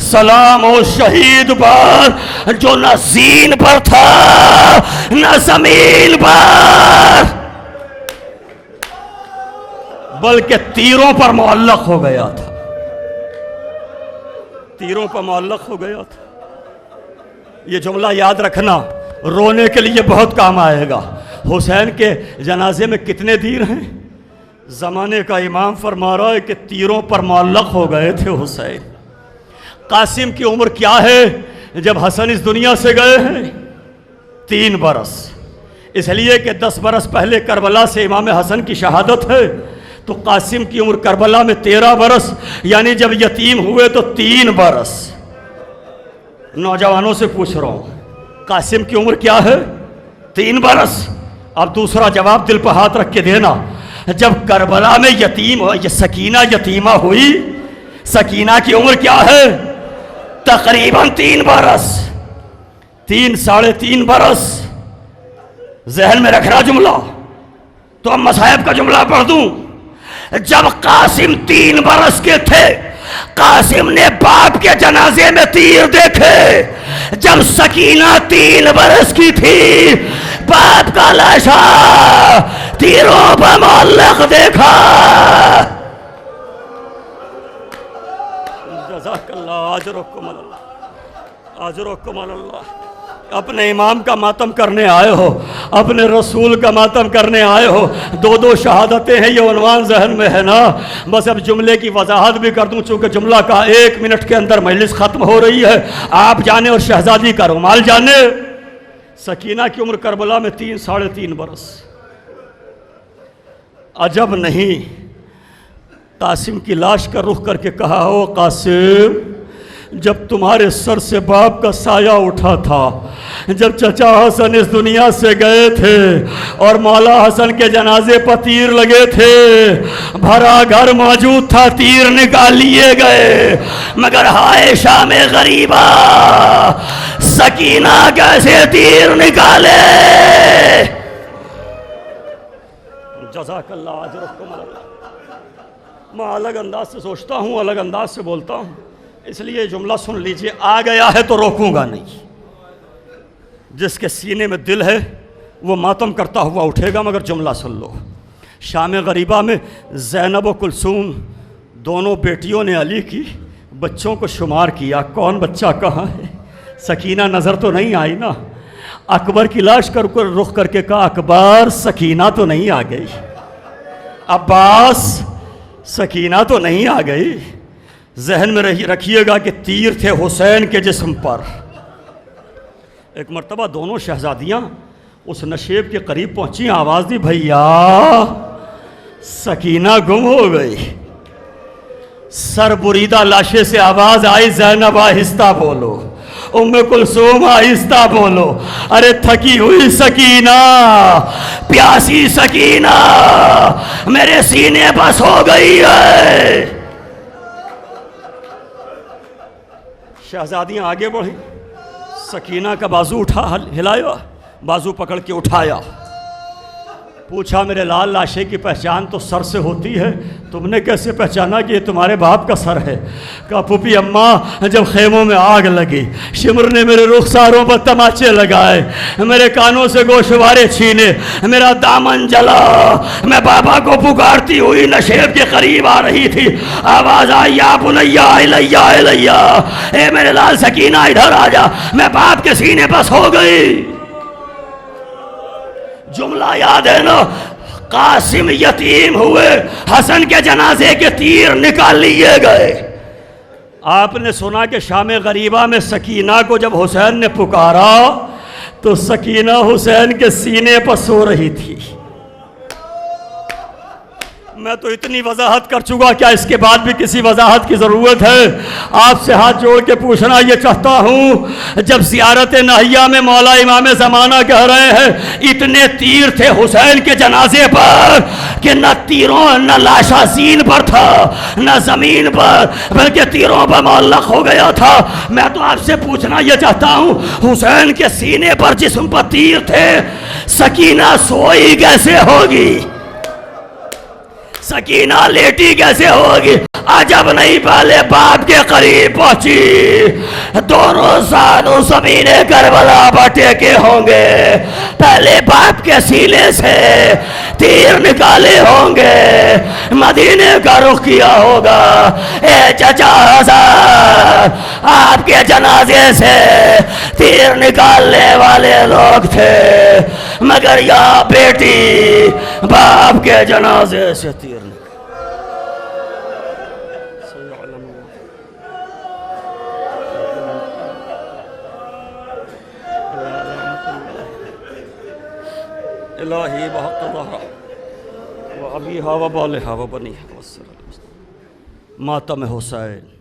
سلام ہو شہید پر جو نہ زین پر تھا نہ زمین پر بلکہ تیروں پر معلق ہو گیا تھا, تیروں پر معلق ہو گیا تھا. یہ جملہ یاد رکھنا, رونے کے لیے بہت کام آئے گا. حسین کے جنازے میں کتنے تیر ہیں؟ زمانے کا امام فرما رہا ہے کہ تیروں پر معلق ہو گئے تھے حسین. قاسم کی عمر کیا ہے جب حسن اس دنیا سے گئے ہیں؟ 3 برس. اس لیے کہ 10 برس پہلے کربلا سے امام حسن کی شہادت ہے, تو قاسم کی عمر کربلا میں 13 برس, یعنی جب یتیم ہوئے تو 3 برس. نوجوانوں سے پوچھ رہا ہوں قاسم کی عمر کیا ہے؟ 3 برس. اب دوسرا جواب دل پہ ہاتھ رکھ کے دینا, جب کربلا میں یتیم ہو, یہ سکینہ یتیمہ ہوئی, سکینہ کی عمر کیا ہے؟ تقریباً 3 برس, 3 ساڑھے 3 برس. ذہن میں رکھنا جملہ. تو اب مصائب کا جملہ پڑھ دوں. جب قاسم 3 برس کے تھے, قاسم نے باپ کے جنازے میں تیر دیکھے. جب سکینہ 3 برس کی تھی, باپ کا لاشا تیروں پر معلق دیکھا. جزاک اللہ, اجرکم اللہ, اجرکم اللہ. اپنے امام کا ماتم کرنے آئے ہو, اپنے رسول کا ماتم کرنے آئے ہو, 2 شہادتیں ہیں, یہ عنوان ذہن میں ہے نا. بس اب جملے کی وضاحت بھی کر دوں, چونکہ جملہ کا 1 منٹ کے اندر مجلس ختم ہو رہی ہے. آپ جانے اور شہزادی کا رومال جانے. سکینہ کی عمر کربلا میں 3 ساڑھے 3 برس. عجب نہیں, قاسم کی لاش کا رخ کر کے کہا ہو قاسم, جب تمہارے سر سے باپ کا سایہ اٹھا تھا, جب چچا حسن اس دنیا سے گئے تھے اور مولا حسن کے جنازے پر تیر لگے تھے, بھرا گھر موجود تھا, تیر نکال لیے گئے, مگر ہائے شام غریبہ, سکینہ کیسے تیر نکالے. جزاک اللہ, اجرکم اللہ. میں الگ انداز سے سوچتا ہوں, الگ انداز سے بولتا ہوں, اس لیے جملہ سن لیجئے. آ گیا ہے تو روکوں گا نہیں. جس کے سینے میں دل ہے وہ ماتم کرتا ہوا اٹھے گا, مگر جملہ سن لو. شام غریبہ میں زینب و کلثوم دونوں بیٹیوں نے علی کی بچوں کو شمار کیا, کون بچہ کہاں ہے. سکینہ نظر تو نہیں آئی نا. اکبر کی لاش کر رخ کر کے کہا اکبر سکینہ تو نہیں آ گئی. عباس سکینہ تو نہیں آ گئی. ذہن میں رکھیے گا کہ تیر تھے حسین کے جسم پر. ایک مرتبہ دونوں شہزادیاں اس نشیب کے قریب پہنچی, آواز دی بھیا سکینہ گم ہو گئی. سر بریدہ لاشے سے آواز آئی زینب آہستہ بولو, ام کلثوم آہستہ بولو. ارے تھکی ہوئی سکینہ, پیاسی سکینہ میرے سینے بس ہو گئی ہے. شہزادیاں آگے بڑھی, سکینہ کا بازو اٹھا ہلایا, بازو پکڑ کے اٹھایا. پوچھا میرے لال لاشے کی پہچان تو سر سے ہوتی ہے، تم نے کیسے پہچانا کہ یہ تمہارے باپ کا سر ہے؟ کہا پھوپھی اماں جب خیموں میں آگ لگی، شمر نے میرے رخساروں پر تماچے لگائے، میرے کانوں سے گوشوارے چھینے، میرا دامن جلا، میں بابا کو پکارتی ہوئی نشیب کے قریب آ رہی تھی، آواز آئی یا بنیا الیہ الیہ، اے میرے لال سکینہ ادھر آ جا، میں باپ کے سینے پر سو گئی۔ جملہ یاد ہے نا، قاسم یتیم ہوئے، حسن کے جنازے کے تیر نکال لیے گئے۔ آپ نے سنا کہ شام غریبہ میں سکینہ کو جب حسین نے پکارا تو سکینہ حسین کے سینے پر سو رہی تھی۔ میں تو اتنی وضاحت کر چکا، کیا اس کے بعد بھی کسی وضاحت کی ضرورت ہے؟ آپ سے ہاتھ جوڑ کے پوچھنا یہ چاہتا ہوں، جب زیارت نہیہ میں مولا امام زمانہ کہہ رہے ہیں اتنے تیر تھے حسین کے جنازے پر کہ نہ تیروں نہ لاشا زین پر تھا نہ زمین پر، بلکہ تیروں پر معلق ہو گیا تھا، میں تو آپ سے پوچھنا یہ چاہتا ہوں حسین کے سینے پر جسم پر تیر تھے، سکینہ سوئی کیسے ہوگی؟ سکینہ لیٹی کیسے ہوگی؟ عجب نہیں پہلے باپ کے قریب پہنچی، دونوں زانو زمین کربلا پر ٹیکے ہوں گے، پہلے باپ کے سینے سے تیر نکالے ہوں گے، مدینے کا رخ کیا ہوگا۔ اے چچا حسن، آپ کے جنازے سے تیر نکالنے والے لوگ تھے، مگر یا بیٹی باپ کے جنازے سے تیر نکال۔ الہی بحق ظہرہ و ابیہا و بالہا و بنیہا و ماتم حسین۔